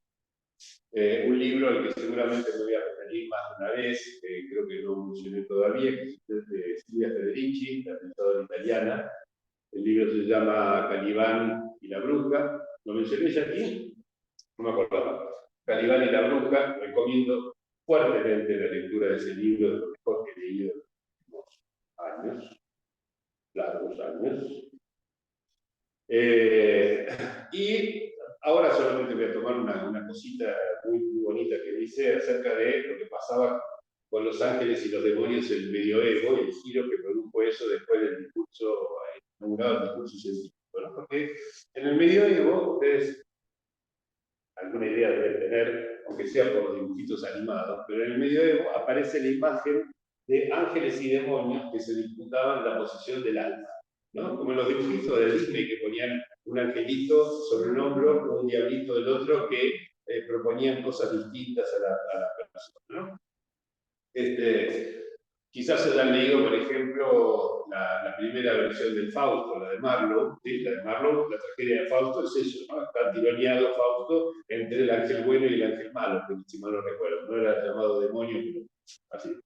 un libro al que seguramente me voy a referir más de una vez, creo que no mencioné todavía, que es de Silvia Federici, la pensadora italiana. El libro se llama Calibán y la bruja. ¿Lo mencioné ya aquí? No me acordaba. Calibán y la bruja, recomiendo fuertemente la lectura de ese libro, de lo mejor que he leído en los últimos años, largos años. Y ahora solamente voy a tomar una cosita muy, muy bonita que dice acerca de lo que pasaba con los ángeles y los demonios en el medioevo y el giro que produjo eso después del discurso, inaugurado el discurso científico, ¿no? Porque en el medioevo, ustedes alguna idea deben tener, aunque sea por los dibujitos animados, pero en el medioevo aparece la imagen de ángeles y demonios que se disputaban la posición del alma, ¿no? Como en los dibujitos de Disney que ponían un angelito sobre un hombro, un diablito del otro, que proponían cosas distintas a la persona, ¿no? Quizás se hayan leído, por ejemplo, la primera versión del Fausto, la de Marlowe. ¿Sí? La de Marlowe, la tragedia de Fausto es eso, ¿no? Está tironeado Fausto entre el ángel bueno y el ángel malo, que si mal no recuerdo, no era llamado demonio, pero así.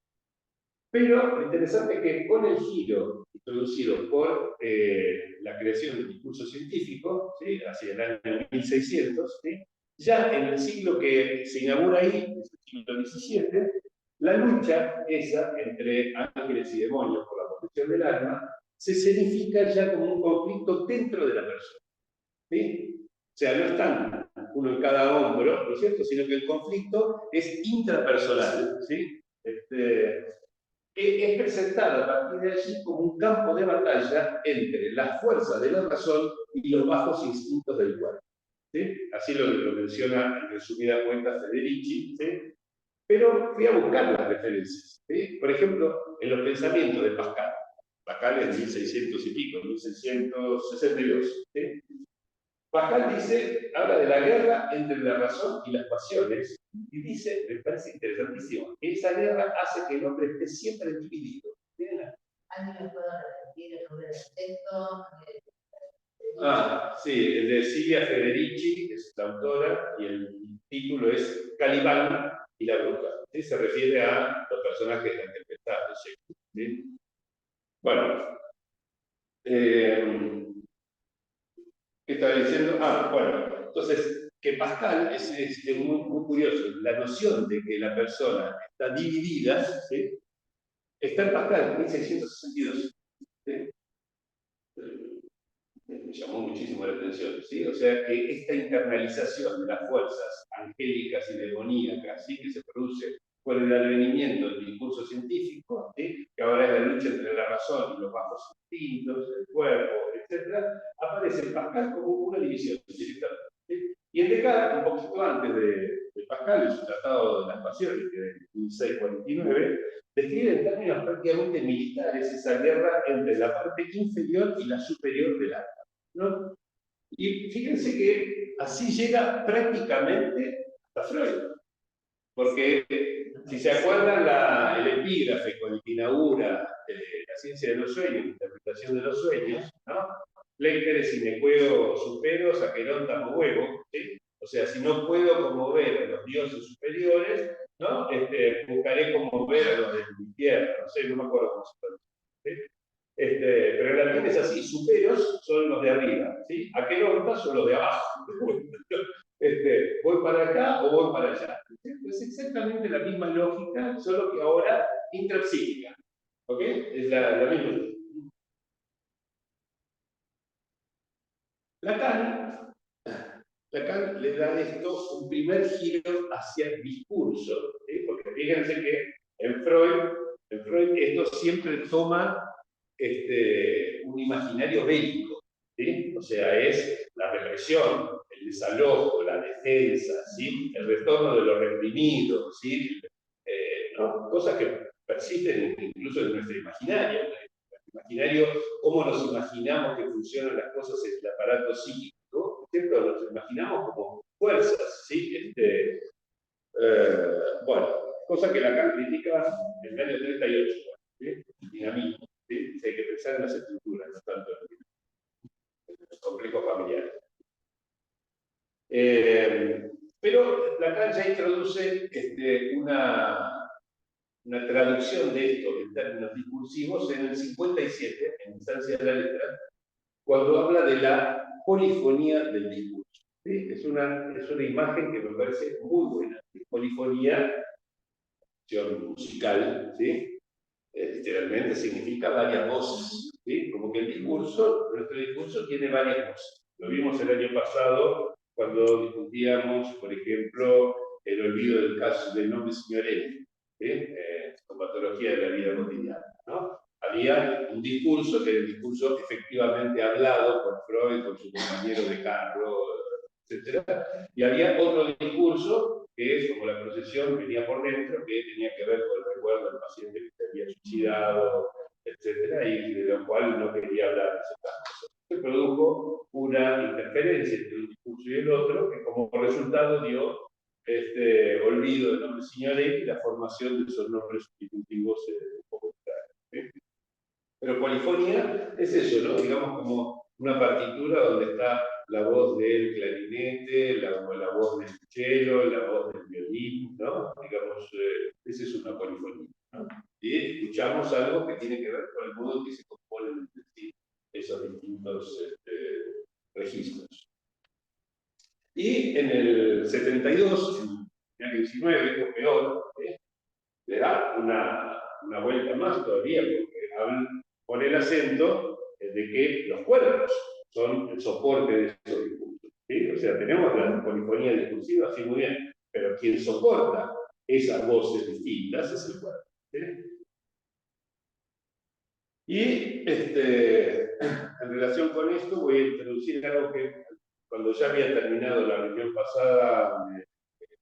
Pero lo interesante es que con el giro introducido por la creación del discurso científico, ¿sí? Hacia el año 1600, ¿sí? Ya en el siglo que se inaugura ahí, el siglo XVII, la lucha esa entre ángeles y demonios por la protección del alma se escenifica ya como un conflicto dentro de la persona. ¿Sí? O sea, no están uno en cada hombro, ¿no es cierto? Sino que el conflicto es intrapersonal, ¿sí? Es presentada a partir de allí como un campo de batalla entre las fuerzas de la razón y los bajos instintos del cuerpo. ¿Sí? Así lo menciona en resumida cuenta Federici, ¿sí? Pero fui a buscar las referencias. ¿Sí? Por ejemplo, en los pensamientos de Pascal. Pascal es 1600 y pico, 1662. ¿Sí? Pascal dice, habla de la guerra entre la razón y las pasiones, y dice, me parece interesantísimo, que esa guerra hace que el hombre esté siempre dividido. ¿Alguien me puede repetir el nombre del texto? Sí, el de Silvia Federici, es la autora, y el título es Calibán y la bruja. ¿Sí? Se refiere a los personajes que interpretados de Shakespeare. ¿Sí? Bueno, ¿qué estaba diciendo? Bueno, entonces, que Pascal es muy curioso. La noción de que la persona está dividida, ¿sí? Está en Pascal, 1662. ¿Sí? Me llamó muchísimo la atención, ¿sí? O sea, que esta internalización de las fuerzas angélicas y demoníacas, ¿sí? Que se produce por el advenimiento del discurso científico, ¿sí? Que ahora es la lucha entre la razón y los bajos instintos, el cuerpo, etc., aparece en Pascal como una división directamente. ¿Sí? Y en Descartes, un poquito antes de Pascal, en su Tratado de las Pasiones, que es de 1649, describe en términos prácticamente militares esa guerra entre la parte inferior y la superior del alma, ¿no? Y fíjense que así llega prácticamente hasta Freud, porque si se acuerdan el epígrafe con el que inaugura la ciencia de los sueños, la interpretación de los sueños, ¿no? Lectere sine quo supero, saquerón tamo huevo, ¿sí? O sea, si no puedo conmover a los dioses superiores, ¿no? Buscaré conmover a los del infierno, no sé, no me acuerdo cómo se llama. ¿Sí? Pero en latín es así, superos son los de arriba, ¿sí? Aquerontas son los de abajo. ¿Voy para acá o voy para allá? Es exactamente la misma lógica, solo que ahora intrapsíquica. ¿Ok? Es la misma. Lacan le da a esto un primer giro hacia el discurso, ¿sí? Porque fíjense que en Freud esto siempre toma un imaginario bélico, ¿sí? O sea, es la represión, el desalojo, la defensa, ¿sí? El retorno de lo reprimido, ¿sí? ¿No? Cosas que persisten incluso en nuestro imaginario. Imaginario, cómo nos imaginamos que funcionan las cosas en el aparato psíquico, ¿no? ¿Cierto? Nos imaginamos como fuerzas, ¿sí? Bueno, cosa que Lacan critica en el año 38, ¿sí? El dinamismo, ¿sí? Hay que pensar en las estructuras, no tanto en los complejos familiares. Pero Lacan ya introduce una traducción de esto en términos discursivos en el 57, en Instancia de la Letra, cuando habla de la polifonía del discurso. ¿Sí? Es una imagen que me parece muy buena. Polifonía, acción musical, ¿sí? Literalmente significa varias voces, ¿sí? Como que nuestro discurso tiene varias voces. Lo vimos el año pasado cuando discutíamos, por ejemplo, el olvido del caso del nombre Signorelli, ¿sí? Con patología de la vida cotidiana, ¿no? Había un discurso que era el discurso efectivamente hablado por Freud, con su compañero de carro, etc. Y había otro discurso que es como la procesión venía por dentro, que tenía que ver con el recuerdo del paciente que se había suicidado, etc. Y de lo cual no quería hablar de esas cosas. Se produjo una interferencia entre un discurso y el otro, que como resultado dio olvido del nombre Signorelli y la formación de esos nombres sustitutivos un poco extraños. ¿Sí? Pero polifonía es eso, ¿no? Digamos como una partitura donde está la voz del clarinete, la voz del cello, la voz del violín, ¿no? Digamos, esa es una polifonía, ¿no? y escuchamos algo que tiene que ver con el modo en que se componen entre sí esos distintos registros. Y en el 72, en el 19, o peor, le da una vuelta más todavía, porque pone el acento de que los cuerpos son el soporte de esos discursos. ¿Sí? O sea, tenemos la polifonía discursiva, sí, muy bien, pero quien soporta esas voces distintas es el cuerpo. ¿Sí? Y en relación con esto voy a introducir algo que cuando ya había terminado la reunión pasada me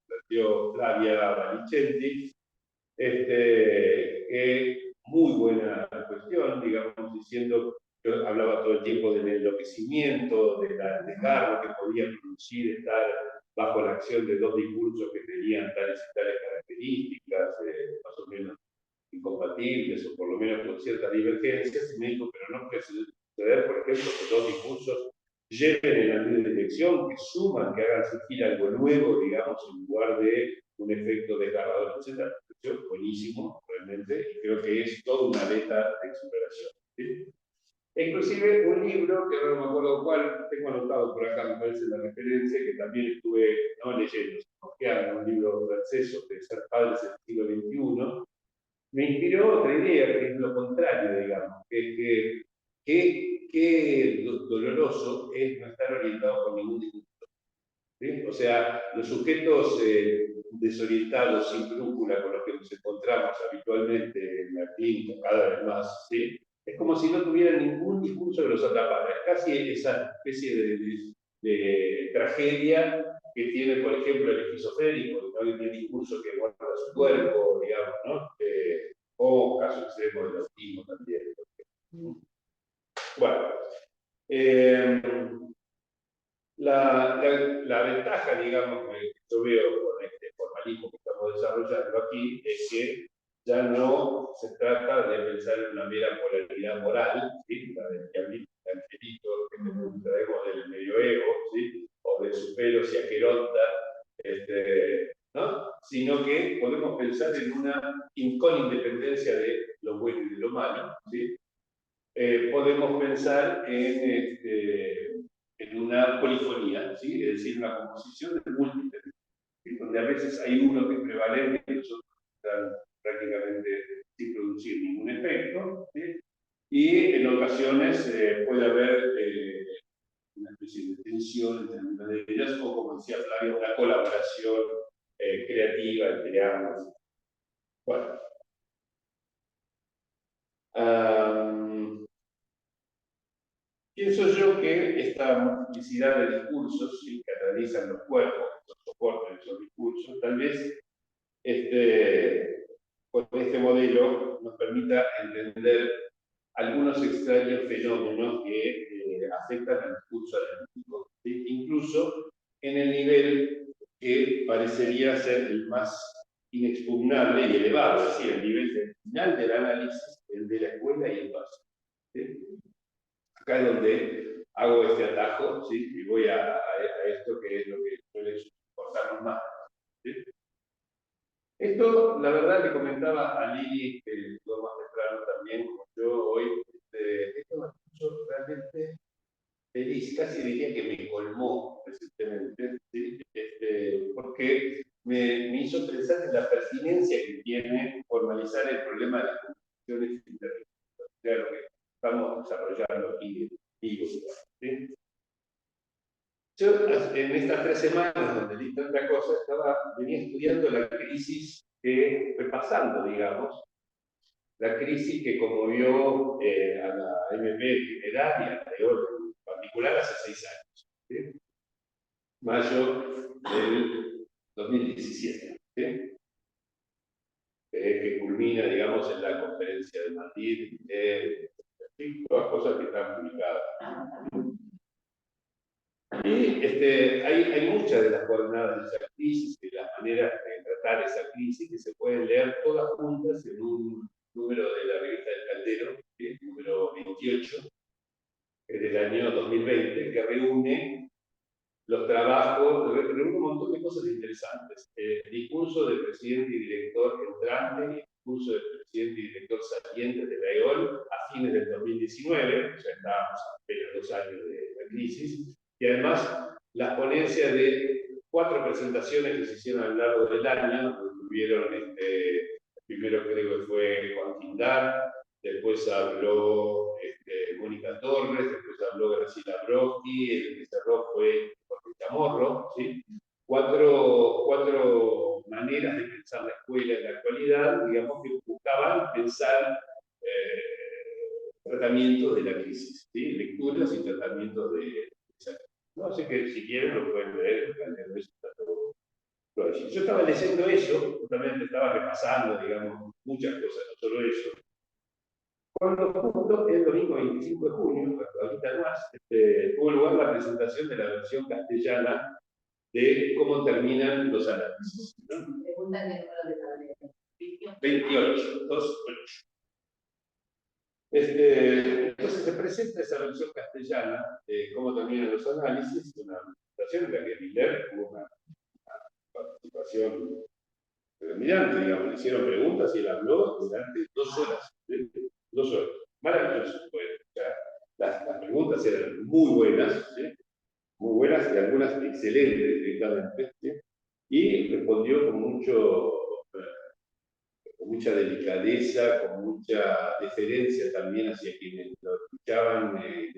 planteó Flavia Valicenti, que muy buena cuestión, digamos, diciendo, yo hablaba todo el tiempo del enloquecimiento, de lo que podía producir estar bajo la acción de dos discursos que tenían tales y tales características, más o menos incompatibles o por lo menos con ciertas divergencias, y me dijo, pero no puede suceder, por ejemplo, que dos discursos lleven en la misma dirección, que suman, que hagan surgir algo nuevo, digamos, en lugar de un efecto desgarrador, etc. Buenísimo, realmente, y creo que es toda una beta de exploración. ¿Sí? E inclusive un libro, que no me acuerdo cuál, tengo anotado por acá, me parece la referencia, que también estuve no leyendo, sino que un libro francés sobre ser padres del siglo XXI, me inspiró otra idea, que es lo contrario, digamos, que doloroso es no estar orientado por ningún discurso. ¿Sí? O sea, los sujetos desorientados, sin brújula, con los que nos encontramos habitualmente en la clínica, cada vez más, ¿sí? Es como si no tuvieran ningún discurso que los atrapara. Es casi esa especie de tragedia que tiene, por ejemplo, el esquizofrénico, que no tiene discurso que guarda su cuerpo, digamos, ¿no? O caso extremo del autismo también. Bueno, la ventaja, digamos, que yo veo con este formalismo que estamos desarrollando aquí es que ya no se trata de pensar en una mera polaridad moral, ¿sí? La del angelito que traemos del medioevo, ¿sí? O de su pelo si aqueronta, ¿no? Sino que podemos pensar en una con independencia de lo bueno y de lo malo, ¿sí? Podemos pensar en una polifonía, ¿sí? Es decir, una composición de múltiples, ¿sí? Donde a veces hay uno que es prevalente y los otros están prácticamente sin producir ningún efecto, ¿sí? Y en ocasiones puede haber una especie de tensión entre una de ellas, o como decía Flavia, una colaboración creativa entre ambas. Bueno. Pienso yo que esta multiplicidad de discursos, ¿sí? Que realizan los cuerpos, los soportes de esos discursos, tal vez con este modelo nos permita entender algunos extraños fenómenos que afectan al discurso analítico, ¿sí? Incluso en el nivel que parecería ser el más inexpugnable y elevado, es decir, el nivel del final del análisis, el de la escuela y el básico. ¿Sí? Acá es donde hago este atajo, ¿sí? Y voy a esto que es lo que suele importarnos más. ¿Sí? Esto, la verdad, le comentaba a Lili, que estuvo más temprano también, como yo hoy, esto me puso realmente feliz, casi diría que me colmó recientemente, ¿sí? Porque me hizo pensar en la pertinencia que tiene formalizar el problema de las comunicaciones interreligiosas, o sea, lo que estamos desarrollando aquí, digo, ¿sí? Yo en estas 3 semanas donde leí tanta cosa, venía estudiando la crisis que fue pasando, digamos, la crisis que conmovió a la MP en general y a la EOL en particular hace 6 años, ¿sí? Mayo del 2017, ¿sí? Que culmina, digamos, en la conferencia de Madrid, todas cosas que están publicadas. Y hay muchas de las coordenadas de esa crisis, de las maneras de tratar esa crisis, que se pueden leer todas juntas en un número de la revista del Caldero, el número 28, que es del año 2020, que reúne los trabajos, reúne un montón de cosas interesantes. El discurso del presidente y director entrante, el discurso del presidente y director saliente de la EOL a fines del 2019, ya estábamos apenas 2 años de la crisis, y además las ponencias de 4 presentaciones que se hicieron a lo largo del año, donde tuvieron, primero creo que fue Juan Quindar, después habló Mónica Torres, después habló Graciela Broski, el que cerró fue Jorge Chamorro, ¿sí? Cuatro maneras de pensar la escuela en la actualidad, digamos, que buscaban pensar tratamientos de la crisis, ¿sí? Lecturas y tratamientos de esa crisis. No, así que si quieren lo pueden leer, todo allí. Yo estaba leyendo eso, justamente estaba repasando, digamos, muchas cosas, no solo eso. Cuando justo el domingo 25 de junio, ahorita más, tuvo lugar la presentación de la versión castellana de cómo terminan los análisis, ¿no? Pregunta de número de tableta. 28, 28. Entonces se presenta esa versión castellana de cómo terminan los análisis, una presentación en la que Miller tuvo una participación predominante, digamos, le hicieron preguntas y él habló durante 2 horas. 2 horas. Maravilloso. Bueno, o sea, las preguntas eran muy buenas, ¿sí? Muy buenas y algunas excelentes directamente, ¿sí? Y respondió con mucha delicadeza, con mucha deferencia también hacia quienes lo escuchaban, que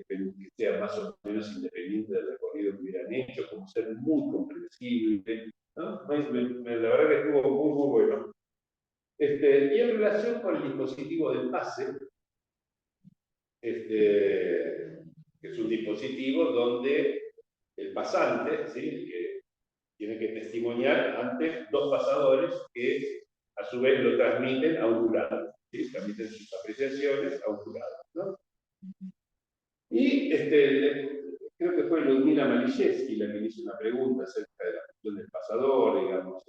sea más o menos independiente del recorrido que hubieran hecho, como ser muy comprensible, ¿no? La verdad que estuvo muy, muy bueno. Y en relación con el dispositivo del pase, que es un dispositivo donde el pasante, ¿sí? Que tiene que testimoniar ante 2 pasadores que a su vez lo transmiten a un jurado, ¿sí? Transmiten sus apreciaciones a un jurado, ¿no? Y creo que fue Ludmila Maliszewski la que hizo una pregunta acerca de la cuestión del pasador, digamos,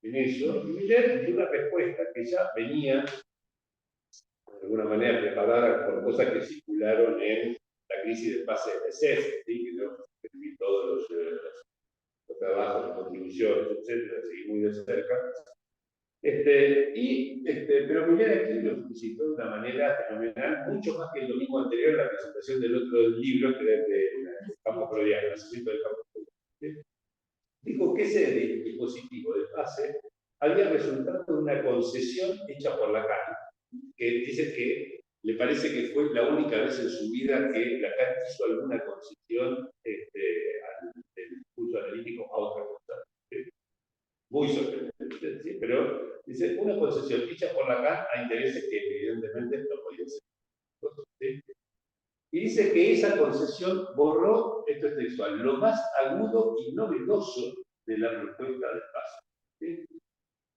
en eso, y Miller dio una respuesta que ya venía de alguna manera preparada por cosas que circularon en la crisis del pase de CEF, ¿sí? Que yo escribí todos los trabajos, las contribuciones, etcétera, seguí muy de cerca. Pero Miller aquí lo explicitó de una manera fenomenal, mucho más que el domingo anterior en la presentación del otro libro, que era de Campo Freudiano, el nacimiento del campo freudiano. Dijo que ese dispositivo de pase había resultado de una concesión hecha por Lacan, que dice que le parece que fue la única vez en su vida que Lacan hizo alguna concesión del discurso analítico a otra cosa. Muy sorprendente, ¿sí? Pero dice, una concesión hecha por Lacan a intereses que evidentemente no podían ser. ¿Sí? Y dice que esa concesión borró, esto es textual, lo más agudo y novedoso de la respuesta del paso. ¿Sí?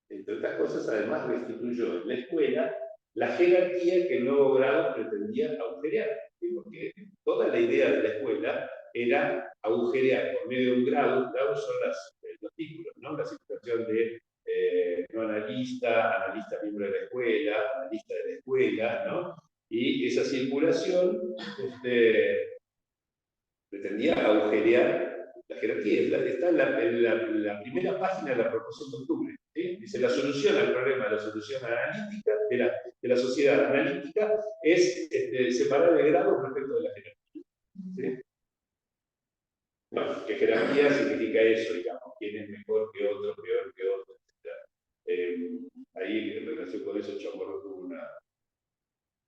Entre otras cosas, además restituyó en la escuela la jerarquía que el nuevo grado pretendía agujerear. ¿Sí? Porque toda la idea de la escuela era agujerear por medio de un grado. Grados son los títulos, ¿no? La situación de no analista, analista miembro de la escuela, analista de la escuela, ¿no? Y esa circulación pretendía agujerear la jerarquía. Está en la primera página de la proposición de octubre. ¿Sí? Dice, la solución al problema de la solución analítica, de la sociedad analítica, es separar el grado respecto de la jerarquía. ¿Sí? Bueno, que jerarquía significa eso, digamos, quién es mejor que otro, peor que otro, etc. Ahí, en relación con eso, Chamorro tuvo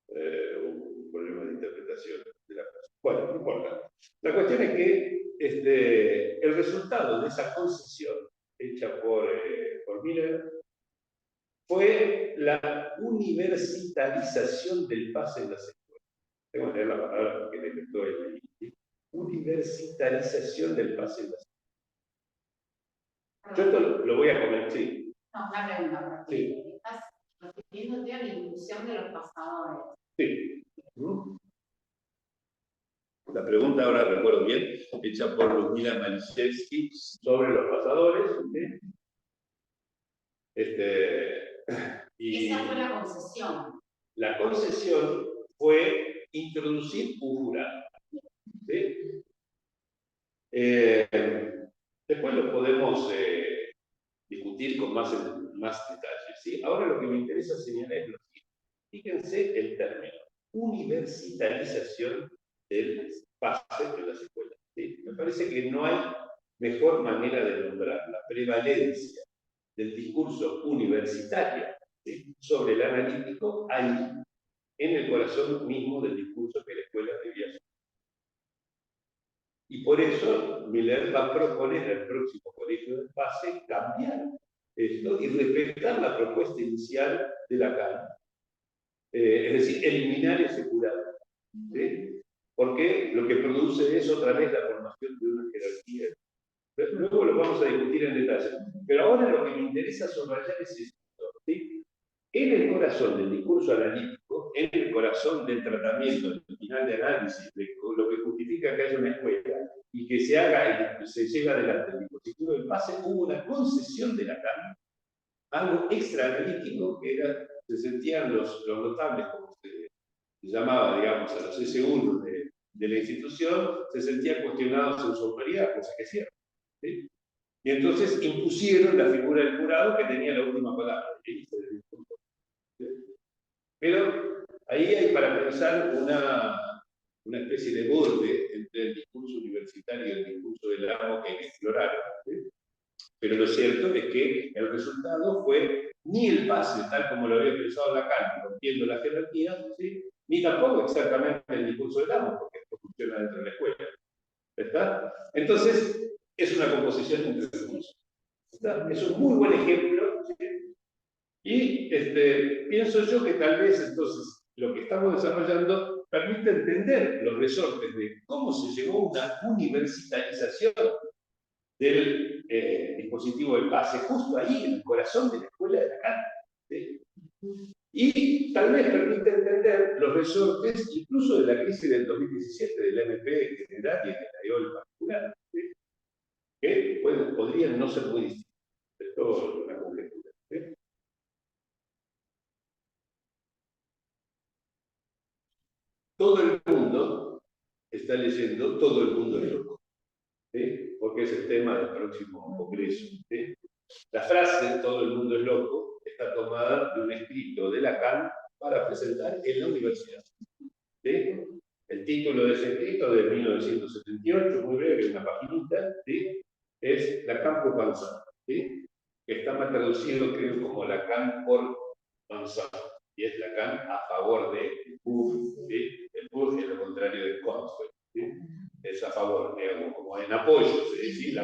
un problema de interpretación de la cosa. Bueno, no importa. La cuestión es que el resultado de esa concesión hecha por Miller fue la universitarización del pase en las escuelas. Tengo que leer la palabra porque le inventó el ahí. Universitarización del pase en las escuelas. Yo esto lo voy a comentar, sí. No, una pregunta, porque Sí. estás refiriéndote a la inclusión de los pasadores. Sí. La pregunta, ahora recuerdo bien, hecha por Ludmila Maliszewski sobre los pasadores. ¿Sí? Y esa fue la concesión. la concesión fue introducir un jurado. ¿Sí? Después lo podemos discutir con más detalles. ¿Sí? Ahora lo que me interesa señalar es lo siguiente. Fíjense el término, universitarización del pase de las escuelas. ¿Sí? Me parece que no hay mejor manera de nombrar la prevalencia del discurso universitario, ¿sí?, sobre el analítico ahí, en el corazón mismo del discurso que la escuela debía ser. Y por eso Miller va a proponer al próximo colegio del pase cambiar esto y respetar la propuesta inicial de Lacan. Es decir, eliminar ese curado. ¿Sí? Porque lo que produce es otra vez la formación de una jerarquía. Luego lo vamos a discutir en detalle. Pero ahora lo que me interesa subrayar es esto. ¿Sí? En el corazón del discurso analítico, en el corazón del tratamiento, del final de análisis, de lo que justifica que haya una escuela y que se haga y se lleve adelante el dispositivo del pase, hubo una concesión de Lacan, algo extra analítico que era, se sentían los notables, como se llamaba, digamos, a los S1 de la institución, se sentían cuestionados en su autoridad, cosa que es cierto. ¿Sí? Y entonces impusieron la figura del jurado que tenía la última palabra. Pero ahí hay para pensar una especie de borde entre el discurso universitario y el discurso del amo que hay que explorar. ¿Sí? Pero lo cierto es que el resultado fue ni el pase, tal como lo había pensado Lacan, rompiendo la jerarquía, ¿sí?, ni tampoco exactamente el discurso del amo, porque esto funciona dentro de la escuela. ¿Está? Entonces, es una composición entre recursos. ¿Está? Es un muy buen ejemplo, ¿sí? Y pienso yo que tal vez entonces lo que estamos desarrollando permite entender los resortes de cómo se llegó a una universitarización del dispositivo del pase, justo ahí, en el corazón de la escuela de Lacan. ¿Sí? Y tal vez permite entender los resortes incluso de la crisis del 2017, del MP en general y de la EOL en particular, ¿sí?, que podrían no ser muy distintos. Esto es una conjetura. ¿Sí? Todo el mundo está leyendo Todo el mundo es loco, ¿sí?, porque es el tema del próximo congreso. ¿Sí? La frase Todo el mundo es loco está tomada de un escrito de Lacan para presentar en la universidad. ¿Sí? El título de ese escrito, de 1978, muy breve, una paginita, ¿sí?, es Lacan por Vincent, ¿sí?, que está más traducido, creo, como Lacan por Vincent, y es Lacan a favor de Bourdieu, ¿sí? El Bourdieu es lo contrario de Kant, ¿sí?, es a favor, digamos, como en apoyo, ¿sí?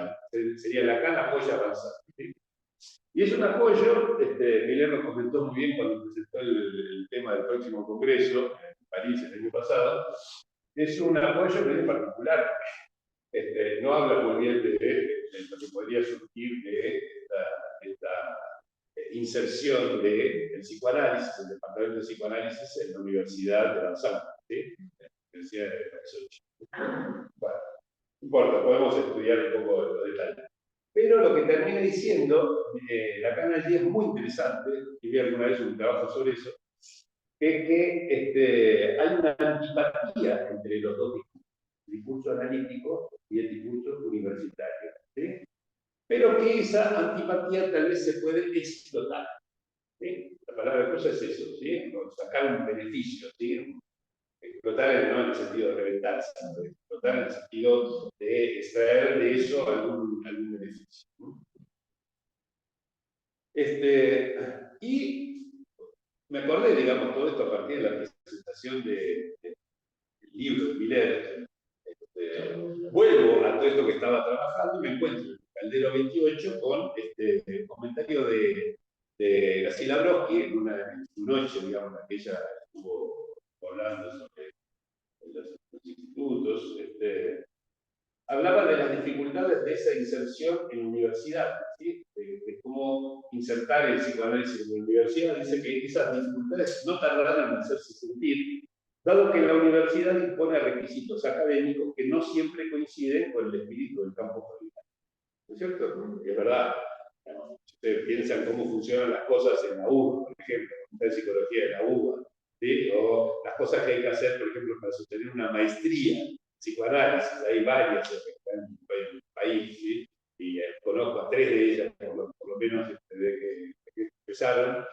Sería Lacan apoya a Vincent, ¿sí? Y es un apoyo, Miller nos comentó muy bien cuando presentó el tema del próximo congreso en París el año pasado, es un apoyo muy particular. No habla muy bien de lo que podría surgir de esta inserción del psicoanálisis, el departamento de psicoanálisis en la Universidad de Lausanne, ¿sí?, la Universidad de Lausanne. Bueno, no importa, podemos estudiar un poco los detalles. Pero lo que termina diciendo Lacan allí es muy interesante, y vi alguna vez un trabajo sobre eso, es que hay una antipatía entre los dos discursos, el discurso analítico y el discurso universitario, ¿sí?, pero que esa antipatía tal vez se puede explotar. ¿Sí? La palabra cosa es eso, ¿sí?, sacar un beneficio, ¿sí?, explotar no en el sentido de reventarse, sino explotar en el sentido de extraer de eso algún beneficio, ¿no? Y me acordé, digamos, todo esto a partir de la presentación del libro de Miller. Vuelvo a todo esto que estaba trabajando y me encuentro en el Caldero 28 con este comentario de Graciela Brodsky en su noche, digamos, en que ella estuvo hablando sobre los institutos. Hablaba de las dificultades de esa inserción en universidad, ¿sí?, de cómo insertar el psicoanálisis en la universidad. Dice que esas dificultades no tardaron en hacerse sentir, dado que la universidad dispone de requisitos académicos que no siempre coinciden con el espíritu del campo curricular. ¿No es cierto? Es verdad. Bueno, si ustedes piensan cómo funcionan las cosas en la UBA, por ejemplo, en psicología de la UBA, ¿sí?, o las cosas que hay que hacer, por ejemplo, para sostener una maestría en psicoanálisis, hay varias en el país, ¿sí?, y conozco a 3 de ellas, por lo menos desde que empezaron.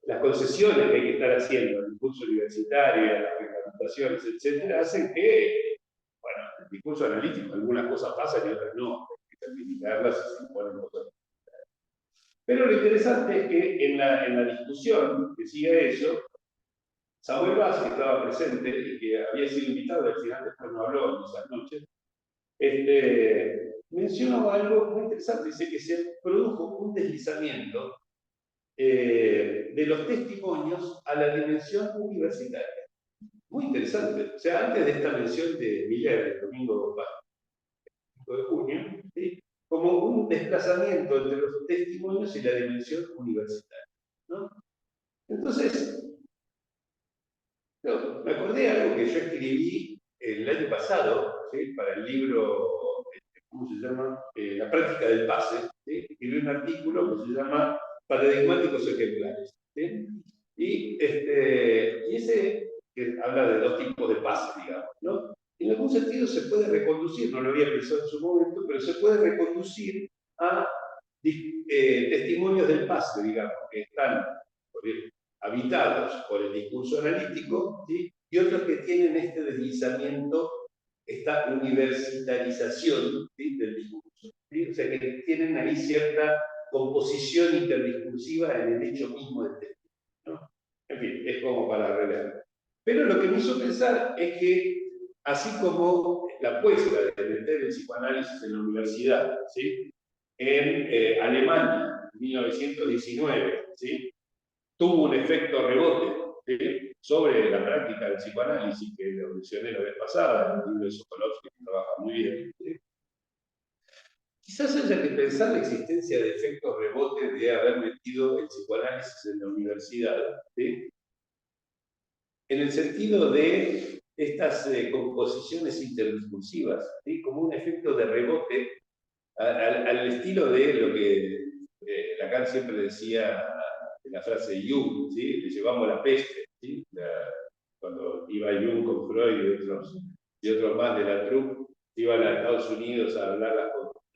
Las concesiones que hay que estar haciendo al discurso universitario, a las reglamentaciones, etcétera, hacen que, bueno, el discurso analítico, algunas cosas pasan y otras no, hay que certificarlas y se imponen cosas. Pero lo interesante es que en la discusión que sigue eso, Samuel Vaz, que estaba presente y que había sido invitado, al final después no habló en esas noches, mencionó algo muy interesante, dice que se produjo un deslizamiento de los testimonios a la dimensión universitaria. Muy interesante. O sea, antes de esta mención de Miller, el domingo 5 de junio, ¿sí? Como un desplazamiento entre los testimonios y la dimensión universitaria, ¿no? Entonces, me acordé de algo que yo escribí el año pasado, ¿sí? Para el libro, ¿cómo se llama? La práctica del pase. ¿Sí? Escribí un artículo que se llama Paradigmáticos ejemplares. ¿Sí? Y ese que habla de dos tipos de pase, digamos, ¿no? En algún sentido se puede reconducir, no lo había pensado en su momento, pero se puede reconducir a testimonios del pase, digamos, que están habitados por el discurso analítico, ¿sí? Y otros que tienen este deslizamiento, esta universitarización, ¿sí? Del discurso. ¿Sí? O sea, que tienen ahí cierta composición interdiscursiva en el hecho mismo del texto, ¿no? En fin, es como para releer. Pero lo que me hizo pensar es que, así como la apuesta de meter el psicoanálisis en la universidad, ¿sí? En Alemania, en 1919, ¿sí? Tuvo un efecto rebote, ¿sí? Sobre la práctica del psicoanálisis, que lo mencioné la vez pasada, en el libro de Sokolovsky, que trabaja muy bien, ¿sí? Quizás haya que pensar la existencia de efectos rebote de haber metido el psicoanálisis en la universidad, ¿sí? En el sentido de estas composiciones interdiscursivas, ¿sí? Como un efecto de rebote al estilo de lo que Lacan siempre decía en la frase Jung, ¿sí? Le llevamos la peste, ¿sí? Cuando iba Jung con Freud y otros más de la troupe, iban a Estados Unidos a dar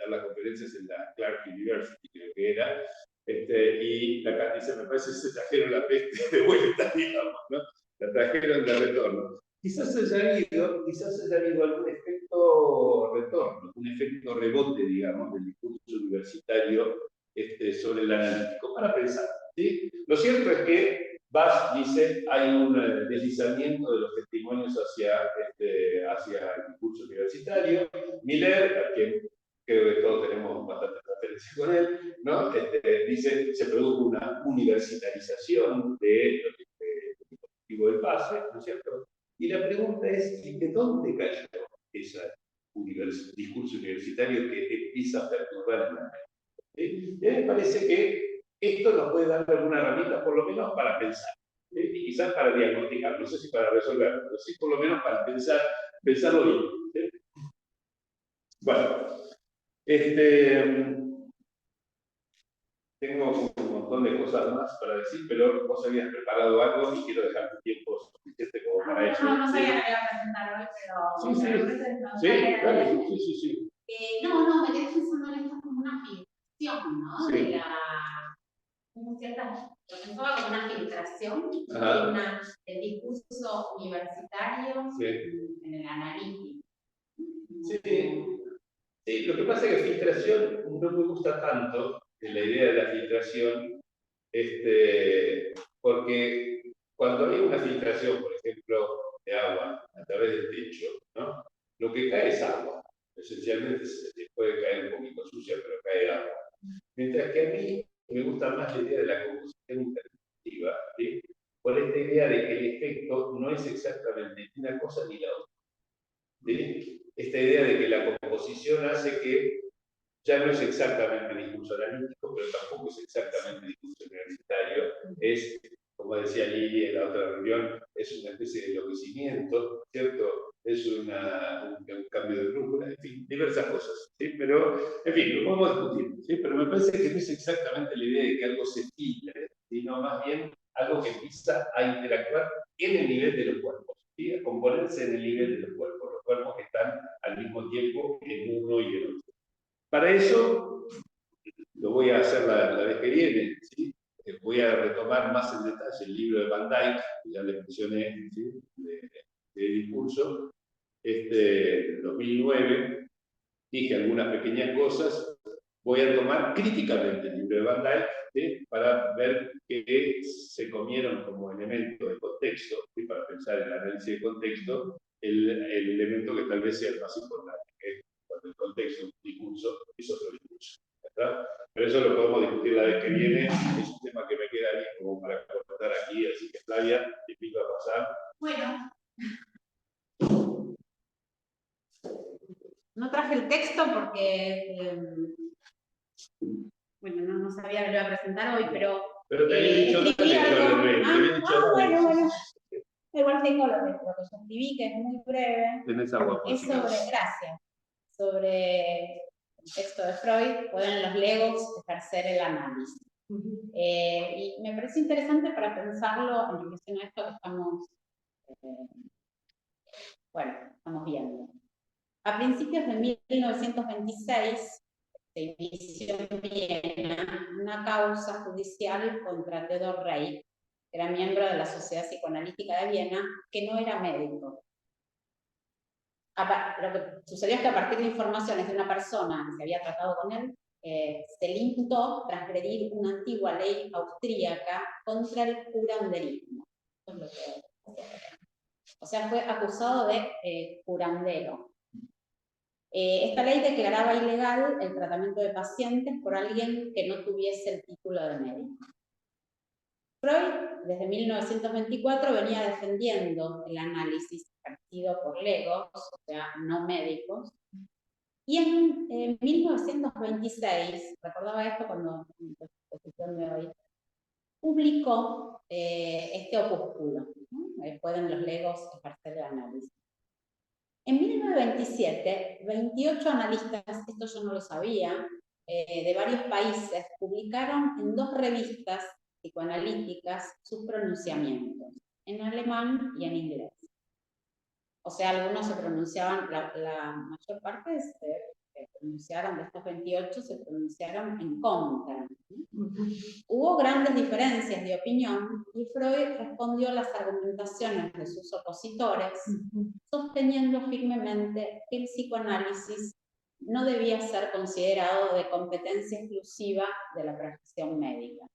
las conferencias en la Clark University, creo que era, y Lacan dice, me parece que se trajeron la peste de vuelta, digamos, ¿no? La trajeron de retorno. Quizás haya habido algún efecto retorno, un efecto rebote, digamos, del discurso universitario sobre el analítico, para pensar, ¿sí? Lo cierto es que Bass dice hay un deslizamiento de los testimonios hacia el discurso universitario. Miller, a quien creo que todos tenemos bastante referencia con él, ¿no? Dice se produjo una universitarización del dispositivo del pase, ¿no es cierto? Y la pregunta es, ¿de dónde cayó ese discurso universitario que empieza a perturbar el mente? ¿Sí? Y a mí me parece que esto nos puede dar alguna herramienta, por lo menos para pensar, ¿sí? Y quizás para diagnosticar, no sé si para resolver, pero sí por lo menos para pensarlo bien, ¿sí? Bueno, tengo un montón de cosas más para decir, pero vos habías preparado algo y quiero dejar tu tiempo suficiente como para eso. No sabía que iba a presentar hoy, pero sí, dale, sí. No, me quedé pensando en esto como una filtración, ¿no? Sí. De la. Como cierta. Lo pensaba como una filtración del discurso universitario en el analítico. Sí, lo que pasa es que filtración no me gusta tanto la idea de la filtración, porque cuando hay una filtración, por ejemplo, de agua a través del techo, ¿no? Lo que cae es agua. Esencialmente se puede caer un poquito sucia, pero cae agua. Mientras que a mí me gusta más la idea de la composición interactiva, ¿sí? Por esta idea de que el efecto no es exactamente ni una cosa ni la otra, ¿sí? Esta idea de que la composición hace que ya no es exactamente discurso analítico, pero tampoco es exactamente discurso universitario. Es, como decía Lili en la otra reunión, es una especie de enloquecimiento, ¿cierto? Es un cambio de brújula, en fin, diversas cosas, ¿sí? Pero, en fin, lo podemos discutir, ¿sí? Pero me parece que no es exactamente la idea de que algo se filtre, sino más bien algo que empieza a interactuar en el nivel de los cuerpos, ¿sí? A componerse en el nivel de los cuerpos que están al mismo tiempo en uno y en otro. Para eso, lo voy a hacer la vez que viene, ¿sí? voy a retomar más en detalle el libro de Van Dyck, que ya le mencioné, ¿sí? de discurso, 2009, dije algunas pequeñas cosas, voy a tomar críticamente el libro de Van Dyck, ¿sí? Para ver qué se comieron como elemento de contexto, ¿sí? Para pensar en el análisis de contexto, el elemento que tal vez sea el más importante, que es cuando el contexto, un discurso es otro discurso, ¿verdad? Pero eso lo podemos discutir la vez que viene, es un tema que me queda bien como para cortar aquí, así que Flavia, te invito a pasar. Bueno. No traje el texto porque, bueno, no sabía que lo iba a presentar hoy, pero te había dicho escribí algo. bueno. Igual tengo lo que yo escribí, que es muy breve. Tenés agua por Es sobre el texto de Freud, pueden los legos ejercer el análisis. Y me parece interesante para pensarlo en relación a esto que estamos viendo. A principios de 1926 se inició en Viena una causa judicial contra Theodor Reik, que era miembro de la Sociedad Psicoanalítica de Viena, que no era médico. Lo que sucedió es que a partir de informaciones de una persona que se había tratado con él, se le imputó transgredir una antigua ley austríaca contra el curanderismo. O sea, fue acusado de curandero. Esta ley declaraba ilegal el tratamiento de pacientes por alguien que no tuviese el título de médico. Freud, desde 1924, venía defendiendo el análisis ejercido por legos, o sea, no médicos, y en 1926, recordaba esto cuando en la exposición de hoy, publicó este opúsculo, ¿no? Pueden los legos ejercer el análisis. En 1927, 28 analistas, esto yo no lo sabía, de varios países, publicaron en 2 revistas psicoanalíticas sus pronunciamientos, en alemán y en inglés. O sea, algunos se pronunciaban, la mayor parte se pronunciaron, de estos 28, se pronunciaron en contra. Hubo grandes diferencias de opinión y Freud respondió a las argumentaciones de sus opositores, sosteniendo firmemente que el psicoanálisis no debía ser considerado de competencia exclusiva de la profesión médica.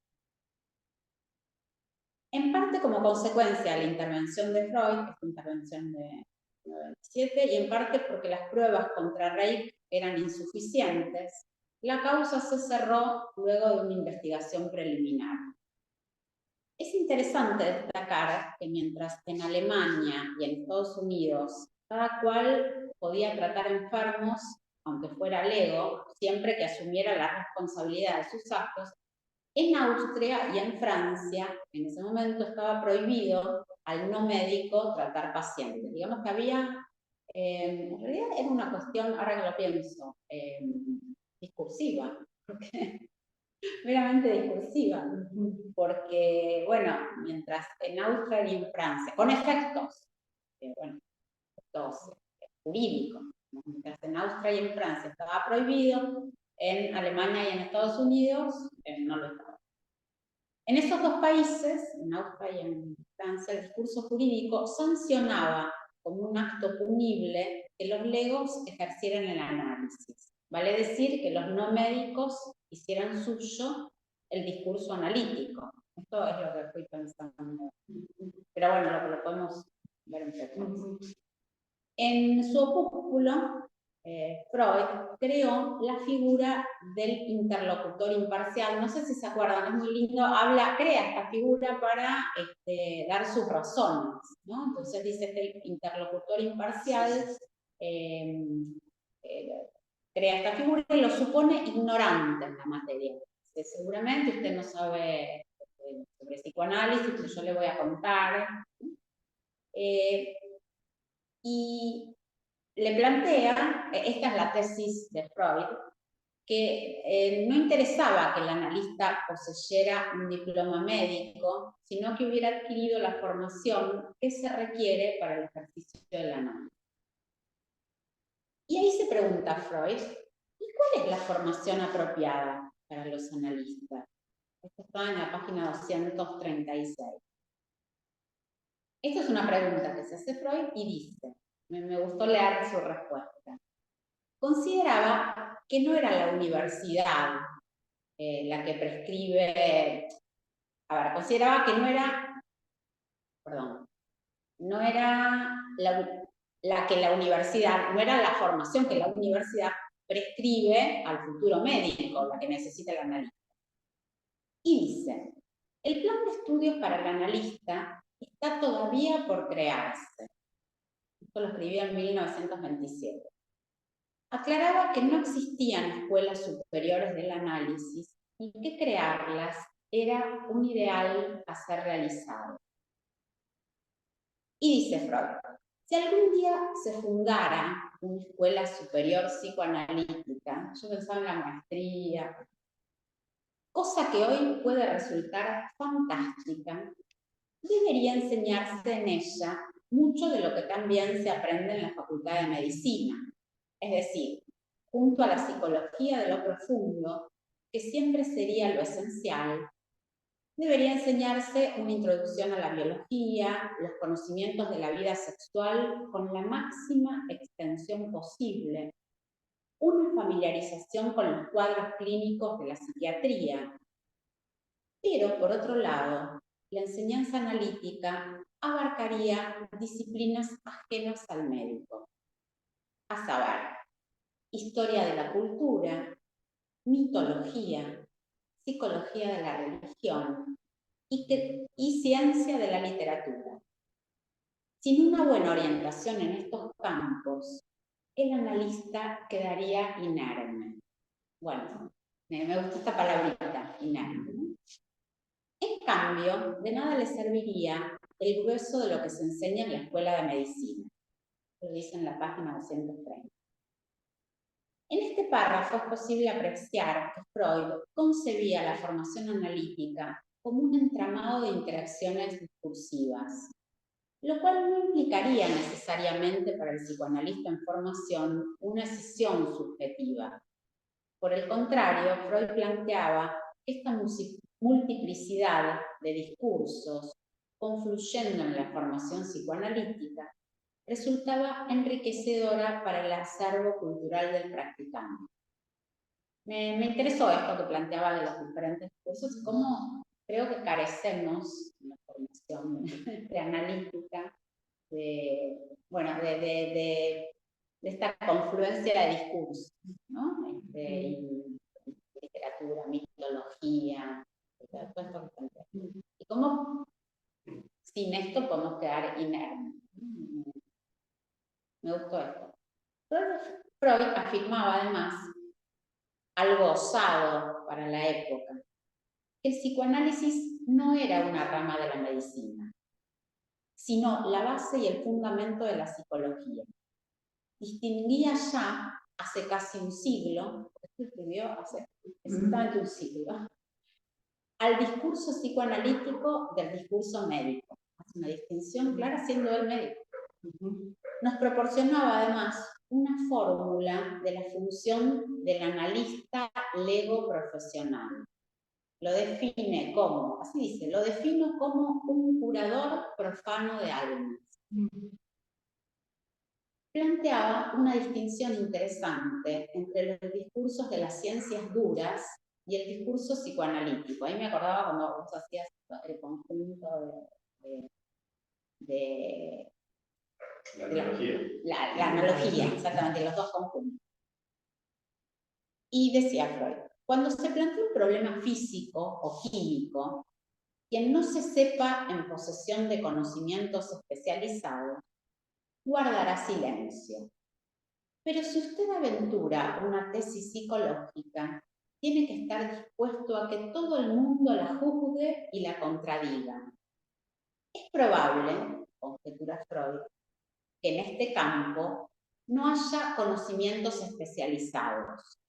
En parte como consecuencia de la intervención de Freud, esta intervención de 1927, y en parte porque las pruebas contra Reik eran insuficientes, la causa se cerró luego de una investigación preliminar. Es interesante destacar que mientras en Alemania y en Estados Unidos cada cual podía tratar enfermos, aunque fuera lego, siempre que asumiera la responsabilidad de sus actos, en Austria y en Francia, en ese momento estaba prohibido al no médico tratar pacientes. Digamos que había, en realidad era una cuestión, ahora que lo pienso, discursiva, meramente discursiva, porque, bueno, mientras en Austria y en Francia, con efectos, efectos jurídicos, mientras en Austria y en Francia estaba prohibido, en Alemania y en Estados Unidos no lo estaba. En esos 2 países, en Austria y en Francia, el discurso jurídico sancionaba como un acto punible que los legos ejercieran el análisis. Vale decir que los no médicos hicieran suyo el discurso analítico. Esto es lo que fui pensando. Pero bueno, lo podemos ver en frecuencia. En su opúsculo, Freud creó la figura del interlocutor imparcial. No sé si se acuerdan, es muy lindo. Crea esta figura para dar sus razones, ¿no? Entonces dice que el interlocutor imparcial crea esta figura y lo supone ignorante en la materia. Seguramente usted no sabe sobre psicoanálisis, pero yo le voy a contar. Y le plantea, esta es la tesis de Freud, que no interesaba que el analista poseyera un diploma médico, sino que hubiera adquirido la formación que se requiere para el ejercicio del análisis. Y ahí se pregunta Freud, ¿y cuál es la formación apropiada para los analistas? Esto está en la página 236. Esta es una pregunta que se hace Freud y dice, me gustó leer su respuesta. Consideraba que no era la universidad la que prescribe, consideraba que no era la universidad, no era la formación que la universidad prescribe al futuro médico, la que necesita el analista. Y dice, el plan de estudios para el analista está todavía por crearse. Esto lo escribió en 1927. Aclaraba que no existían escuelas superiores del análisis y que crearlas era un ideal a ser realizado. Y dice Freud, si algún día se fundara una escuela superior psicoanalítica, yo pensaba en la maestría, cosa que hoy puede resultar fantástica, debería enseñarse en ella mucho de lo que también se aprende en la Facultad de Medicina, es decir, junto a la psicología de lo profundo, que siempre sería lo esencial, debería enseñarse una introducción a la biología, los conocimientos de la vida sexual con la máxima extensión posible, una familiarización con los cuadros clínicos de la psiquiatría. Pero, por otro lado, la enseñanza analítica abarcaría disciplinas ajenas al médico, a saber, historia de la cultura, mitología, psicología de la religión y ciencia de la literatura. Sin una buena orientación en estos campos, el analista quedaría inerme. Bueno, me gusta esta palabrita, inerme. En cambio, de nada le serviría el grueso de lo que se enseña en la escuela de medicina. Lo dice en la página 230. En este párrafo es posible apreciar que Freud concebía la formación analítica como un entramado de interacciones discursivas, lo cual no implicaría necesariamente para el psicoanalista en formación una escisión subjetiva. Por el contrario, Freud planteaba que esta multiplicidad de discursos, confluyendo en la formación psicoanalítica, resultaba enriquecedora para el acervo cultural del practicante. Me interesó esto que planteaba de los diferentes discursos y cómo creo que carecemos en la formación de analítica de esta confluencia de discursos, ¿no? Literatura, mitología, todo esto que plantea. Y cómo sin esto podemos quedar inermes. Me gustó esto. Freud afirmaba además, algo osado para la época, que el psicoanálisis no era una rama de la medicina, sino la base y el fundamento de la psicología. Distinguía ya hace casi un siglo, esto escribió hace exactamente un siglo, al discurso psicoanalítico del discurso médico. Hace una distinción clara siendo él médico. Nos proporcionaba además una fórmula de la función del analista lego profesional. Lo define como, así dice, lo defino como un curador profano de almas. Planteaba una distinción interesante entre los discursos de las ciencias duras y el discurso psicoanalítico. Ahí me acordaba cuando vos hacías el conjunto de la analogía. La analogía, exactamente, los dos conjuntos. Y decía Freud, cuando se plantea un problema físico o químico, quien no se sepa en posesión de conocimientos especializados, guardará silencio. Pero si usted aventura una tesis psicológica, tiene que estar dispuesto a que todo el mundo la juzgue y la contradiga. Es probable, conjetura Freud, que en este campo no haya conocimientos especializados.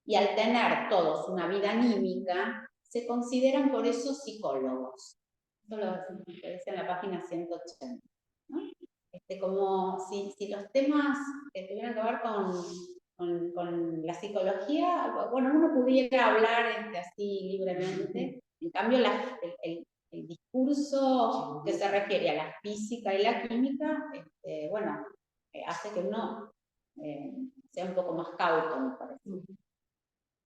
Y al tener todos una vida anímica, se consideran por eso psicólogos. Esto lo dice en la página 180. ¿No? Como si los temas que tuvieran que ver con con la psicología, bueno, uno pudiera hablar así libremente, en cambio el discurso que se refiere a la física y la química, bueno, hace que uno sea un poco más cauto, me parece.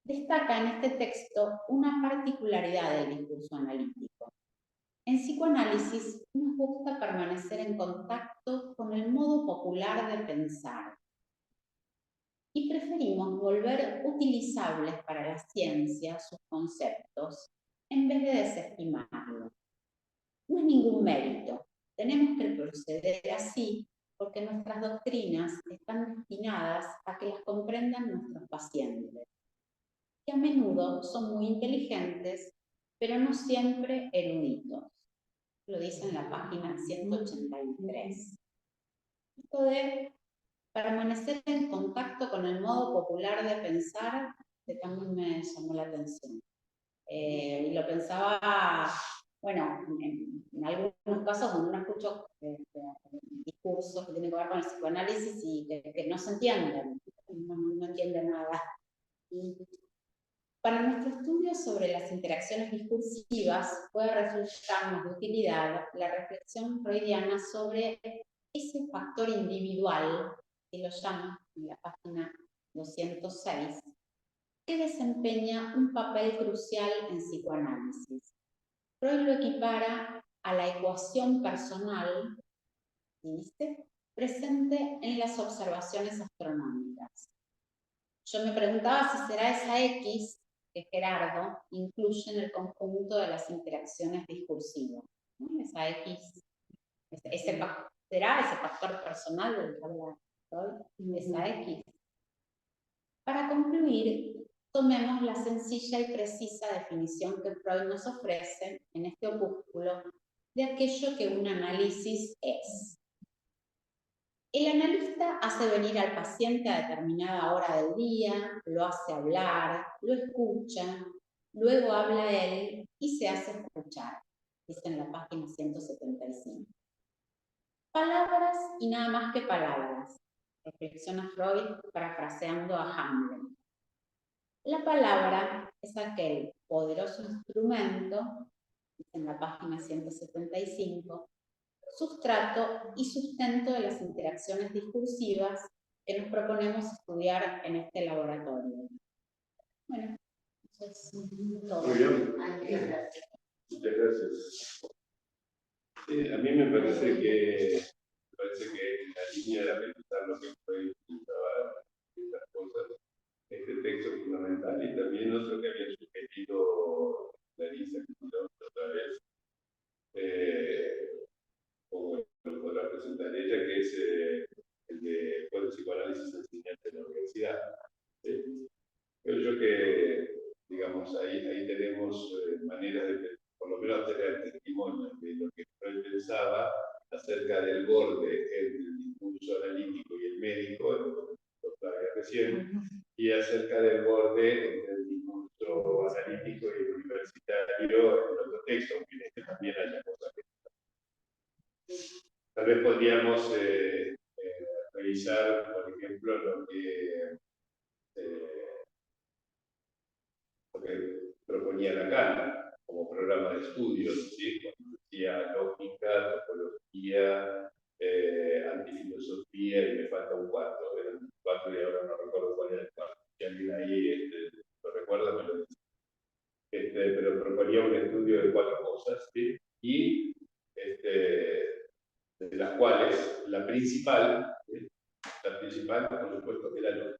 Destaca en este texto una particularidad del discurso analítico. En psicoanálisis nos gusta permanecer en contacto con el modo popular de pensar y preferimos volver utilizables para la ciencia sus conceptos en vez de desestimarlos. No es ningún mérito, tenemos que proceder así porque nuestras doctrinas están destinadas a que las comprendan nuestros pacientes, que a menudo son muy inteligentes, pero no siempre eruditos. Lo dice en la página 183. Esto de permanecer en contacto con el modo popular de pensar, que también me llamó la atención. Y lo pensaba, bueno, en algunos casos cuando uno escucha discursos que tienen que ver con el psicoanálisis y que no se entienden, no entienden nada. Para nuestro estudio sobre las interacciones discursivas puede resultarnos de utilidad la reflexión freudiana sobre ese factor individual, que lo llama en la página 206, que desempeña un papel crucial en psicoanálisis. Freud lo equipara a la ecuación personal, ¿viste?, presente en las observaciones astronómicas. Yo me preguntaba si será esa X que Gerardo incluye en el conjunto de las interacciones discursivas, ¿no? Esa X, ¿será ese factor personal del que habla Freud? Esa X. Para concluir, tomemos la sencilla y precisa definición que Freud nos ofrece en este opúsculo de aquello que un análisis es. El analista hace venir al paciente a determinada hora del día, lo hace hablar, lo escucha, luego habla él y se hace escuchar, dice en la página 175. Palabras y nada más que palabras, reflexiona Freud parafraseando a Hamlet. La palabra es aquel poderoso instrumento, dice en la página 175, sustrato y sustento de las interacciones discursivas que nos proponemos estudiar en este laboratorio. Bueno, eso es todo. Muy bien. Muchas gracias. A mí me parece que en la línea de realizar lo que fue estas cosas, este texto es fundamental, y también otro que había sugerido Larisa, que otra vez, como lo podrá presentar ella, que es el de el psicoanálisis enseñante en la universidad. Creo yo que, digamos, ahí tenemos maneras de, por lo menos, tener testimonio de lo que Freud pensaba acerca del borde entre el discurso analítico y el médico, lo traje recién, y acerca del borde entre el discurso analítico y el universitario en otro texto, aunque en este también haya cosas que tal vez podríamos revisar, por ejemplo, lo que proponía Lacan como programa de estudios, ¿sí? Cuando decía lógica, topología, antifilosofía, y me falta un cuarto, eran 4 y ahora no recuerdo cuál era el cuarto. Si alguien ahí lo recuerda, me lo dice. Pero proponía un estudio de 4 cosas, ¿sí? Y de las cuales la principal, por supuesto, que era lógica.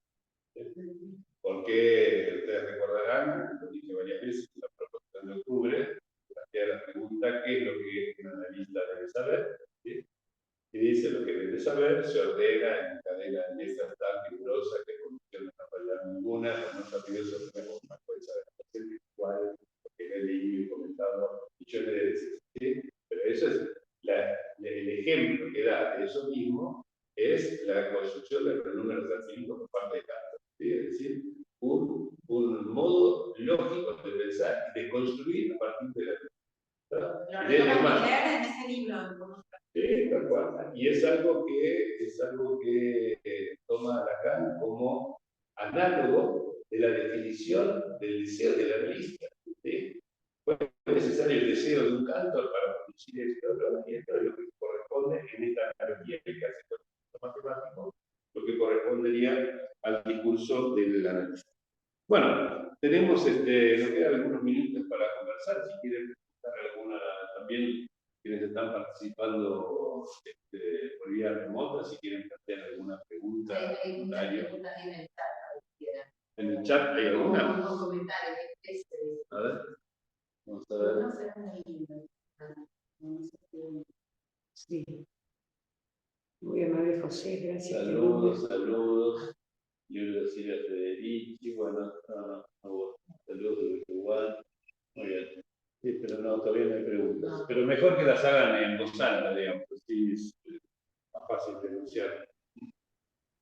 Porque ustedes recordarán, lo dije varias veces en la proposición de octubre, plantea la pregunta: ¿qué es lo que un analista debe saber? ¿Sí? Y dice: lo que debe saber se ordena en cadena de letras tan figurosa que condición no fallar ninguna, no sabido sobre la forma, puede saber cuál, porque he leído y comentado millones de veces. ¿Sí? Pero eso es el ejemplo que da de eso mismo, es la construcción de los números afinitos por parte de Kant. ¿Sí? Es decir, un modo lógico de pensar y de construir a partir de la lo recuerdo leer en ese libro. Sí, tal cual. Y es algo que toma Lacan como análogo de la definición del deseo del analista. ¿Sí? ¿Fue necesario el deseo de un cantor para producir esto? Y esto es lo que corresponde en esta analogía que hace con el matemático, lo que correspondería al discurso del analista. Bueno, tenemos, nos quedan algunos minutos para conversar. Si quieren preguntar alguna, también quienes están participando por vía remota, si quieren plantear alguna pregunta, Hay una comentario. pregunta en el chat, si quieren. ¿En el chat hay alguna? Un comentario. A ver, vamos a ver. No será muy lindo. No sé si- Sí. Muy amable, José, gracias. Saludos, saludos. Yo le decía a Federici, bueno, saludos de Uruguay. Muy bien. Sí, pero no, todavía no hay preguntas. Pero mejor que las hagan en voz alta, digamos, así es más fácil denunciar.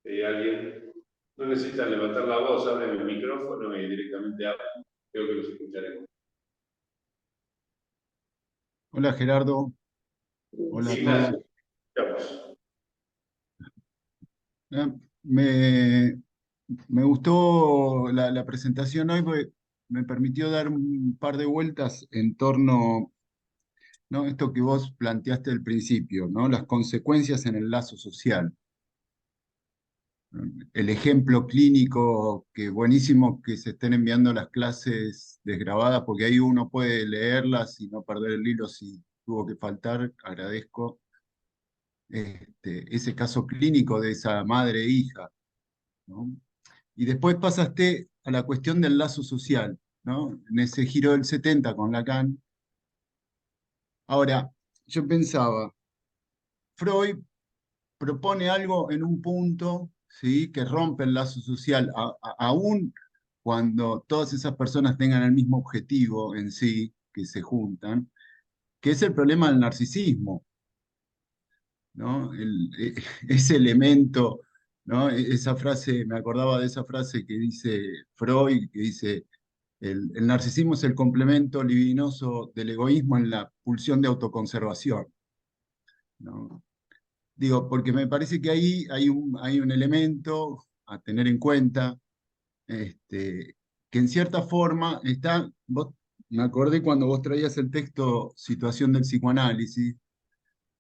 Si alguien no necesita levantar la voz, abren el micrófono y directamente hablan. Creo que los escucharemos. Hola Gerardo. Hola a Ignacio, todos. escuchamos. Me gustó la presentación hoy porque me permitió dar un par de vueltas en torno, ¿no? Esto que vos planteaste al principio, ¿no? Las consecuencias en el lazo social. El ejemplo clínico, que buenísimo que se estén enviando las clases desgrabadas, porque ahí uno puede leerlas y no perder el hilo si tuvo que faltar, agradezco. Ese caso clínico de esa madre e hija, ¿no? Y después pasaste a la cuestión del lazo social, ¿no? En ese giro del 70 con Lacan. Ahora, yo pensaba, Freud propone algo en un punto, ¿sí? Que rompe el lazo social, aún cuando todas esas personas tengan el mismo objetivo en sí, que se juntan, que es el problema del narcisismo, ¿no? Ese elemento, ¿no? Esa frase, me acordaba de esa frase que dice Freud, que dice, el narcisismo es el complemento libidinoso del egoísmo en la pulsión de autoconservación, ¿no? Digo, porque me parece que ahí hay un elemento a tener en cuenta, que en cierta forma está, me acordé cuando vos traías el texto Situación del psicoanálisis,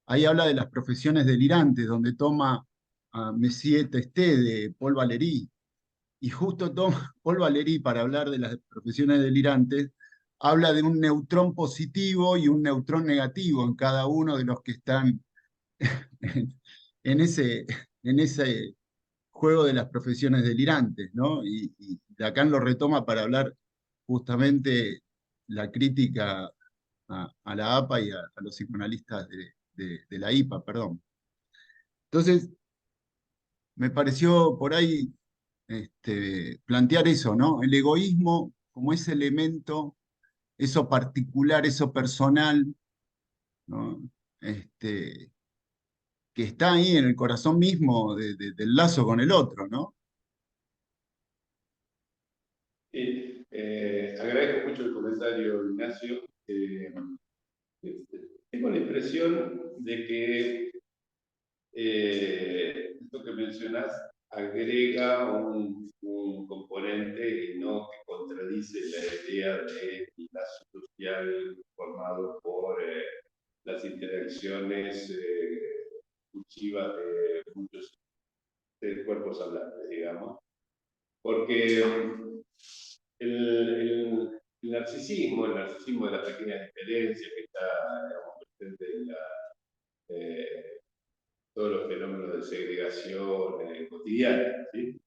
ahí habla de las profesiones delirantes, donde toma a Messier Testé de Paul Valéry, y justo toma Paul Valéry para hablar de las profesiones delirantes, habla de un neutrón positivo y un neutrón negativo en cada uno de los que están en ese juego de las profesiones delirantes, ¿no? Y Lacan lo retoma para hablar justamente la crítica a la APA y a los psicoanalistas de la IPA, perdón. Entonces, me pareció por ahí plantear eso, ¿no? El egoísmo como ese elemento, eso particular, eso personal, ¿no? Que está ahí en el corazón mismo del lazo con el otro, ¿no? Agradezco mucho el comentario, Ignacio. Tengo la impresión de que esto que mencionás agrega un componente y no que contradice la idea de lazo social formado por las interacciones exclusivas de muchos cuerpos hablantes, digamos. Porque el narcisismo de las pequeñas diferencias que está, digamos, presente en todos los fenómenos de segregación cotidiana, ¿sí?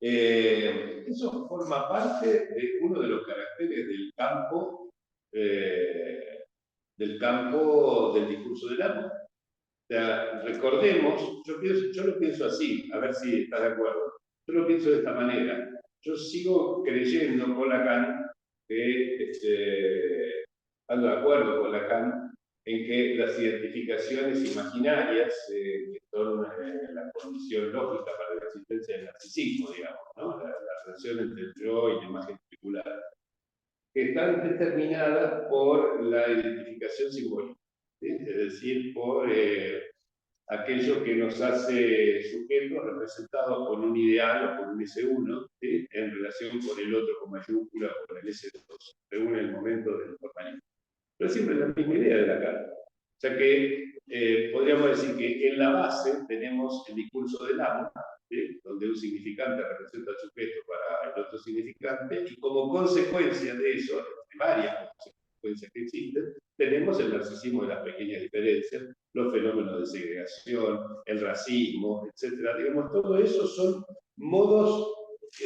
Eso forma parte de uno de los caracteres del campo del discurso del amo. O sea, recordemos, yo lo pienso así, a ver si estás de acuerdo. Yo lo pienso de esta manera. Yo sigo creyendo con Lacan que ando de acuerdo con Lacan en que las identificaciones imaginarias, que son la condición lógica para la existencia del narcisismo, digamos, ¿no? La relación entre el yo y la imagen particular, que están determinadas por la identificación simbólica, ¿sí? Es decir, por aquello que nos hace sujetos representados con un ideal o con un S1, ¿sí? En relación con el otro con mayúscula o con el S2, según el momento del formalismo. Pero siempre es la misma idea de la carta. O sea que podríamos decir que en la base tenemos el discurso del amo, ¿sí? Donde un significante representa al sujeto para el otro significante, y como consecuencia de eso, de varias consecuencias que existen, tenemos el narcisismo de las pequeñas diferencias, los fenómenos de segregación, el racismo, etc. Digamos, todo eso son modos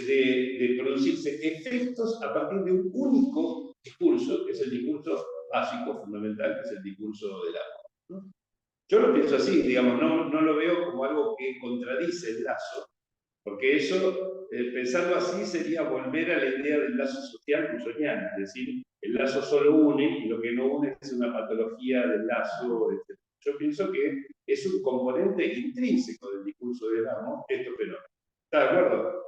de producirse efectos a partir de un único discurso, que es el discurso básico, fundamental, que es el discurso del amo, ¿no? Yo lo pienso así, digamos, no lo veo como algo que contradice el lazo, porque eso, pensando así, sería volver a la idea del lazo social russoiano, es decir, el lazo solo une y lo que no une es una patología del lazo, etc. Yo pienso que es un componente intrínseco del discurso del amo, estos fenómenos. ¿Está de acuerdo?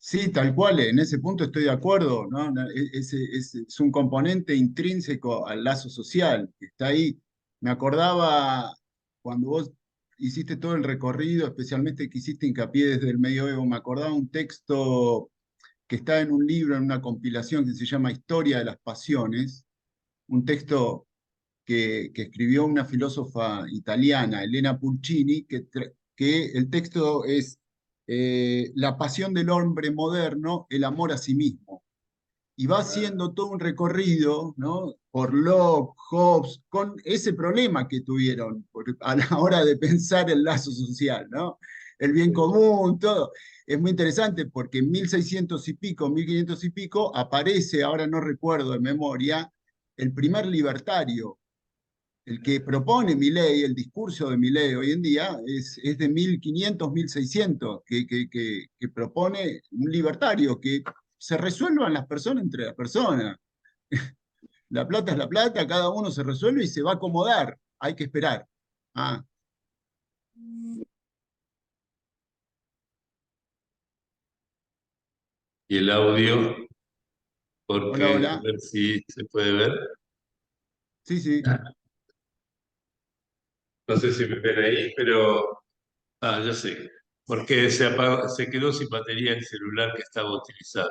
Sí, tal cual, en ese punto estoy de acuerdo, ¿no? Es un componente intrínseco al lazo social, que está ahí. Me acordaba cuando vos hiciste todo el recorrido, especialmente que hiciste hincapié desde el medioevo, me acordaba un texto que está en un libro, en una compilación que se llama Historia de las Pasiones, un texto que escribió una filósofa italiana, Elena Pulcini, que el texto es La pasión del hombre moderno, el amor a sí mismo. Y va haciendo todo un recorrido, ¿no? Por Locke, Hobbes, con ese problema que tuvieron a la hora de pensar el lazo social, ¿no? El bien común, todo. Es muy interesante porque en 1600 y pico, 1500 y pico, aparece, ahora no recuerdo de memoria, el primer libertario, el que propone Milei, el discurso de Milei hoy en día, es de 1500, 1600, que propone un libertario, que se resuelvan las personas entre las personas. La plata es la plata, cada uno se resuelve y se va a acomodar. Hay que esperar. Ah, Y el audio, hola, porque a hola. ver si se puede ver. Sí, sí. No sé si me ven ahí, pero... Ah, ya sé. Porque se quedó sin batería el celular que estaba utilizando.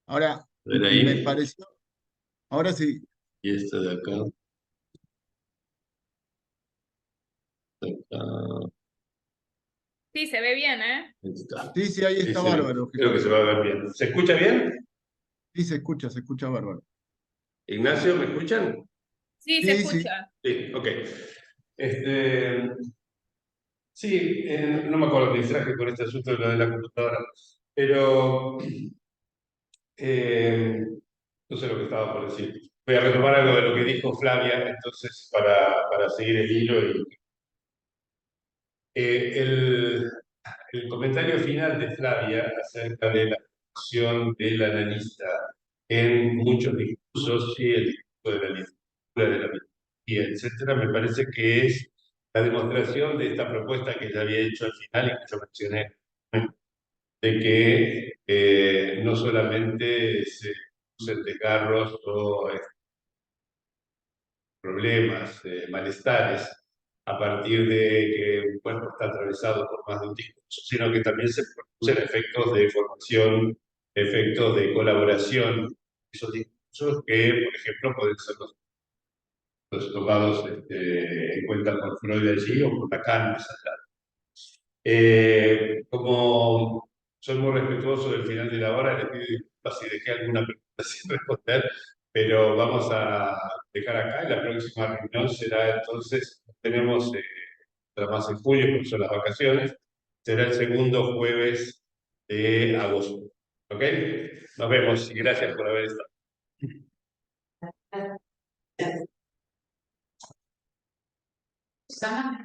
Ahora, ¿Ven me ahí? pareció, ahora sí. Y esta de acá. Acá. Sí, se ve bien, ¿eh? Ahí está. Sí, sí, ahí Ahí está bárbaro, creo que Jesús. se va a ver bien. ¿Se escucha bien? Sí, se escucha bárbaro. Ignacio, ¿me escuchan? Sí, se Sí, sí. escucha. Sí, ok. Este, sí, no me acuerdo, me distraje con este asunto de lo de la computadora, pero no sé lo que estaba por decir. Voy a retomar algo de lo que dijo Flavia, entonces, para seguir el hilo. El comentario final de Flavia acerca de la función del analista en muchos discursos y el discurso de la literatura, de la mitología, etcétera, me parece que es la demostración de esta propuesta que ya había hecho al final y que yo mencioné, de que no solamente se usen desgarros o problemas, malestares, a partir de que un cuerpo está atravesado por más de un discurso, sino que también se producen efectos de formación, efectos de colaboración, esos discursos que, por ejemplo, pueden ser los tomados en cuenta por Freud allí o por Lacan más allá. Como soy muy respetuoso del final de la hora, les pido disculpas si dejé alguna pregunta sin responder, pero vamos a dejar acá y la próxima reunión será entonces, tenemos otra más en julio, porque son las vacaciones, será el segundo jueves de agosto. ¿Ok? Nos vemos y gracias por haber estado. Susana,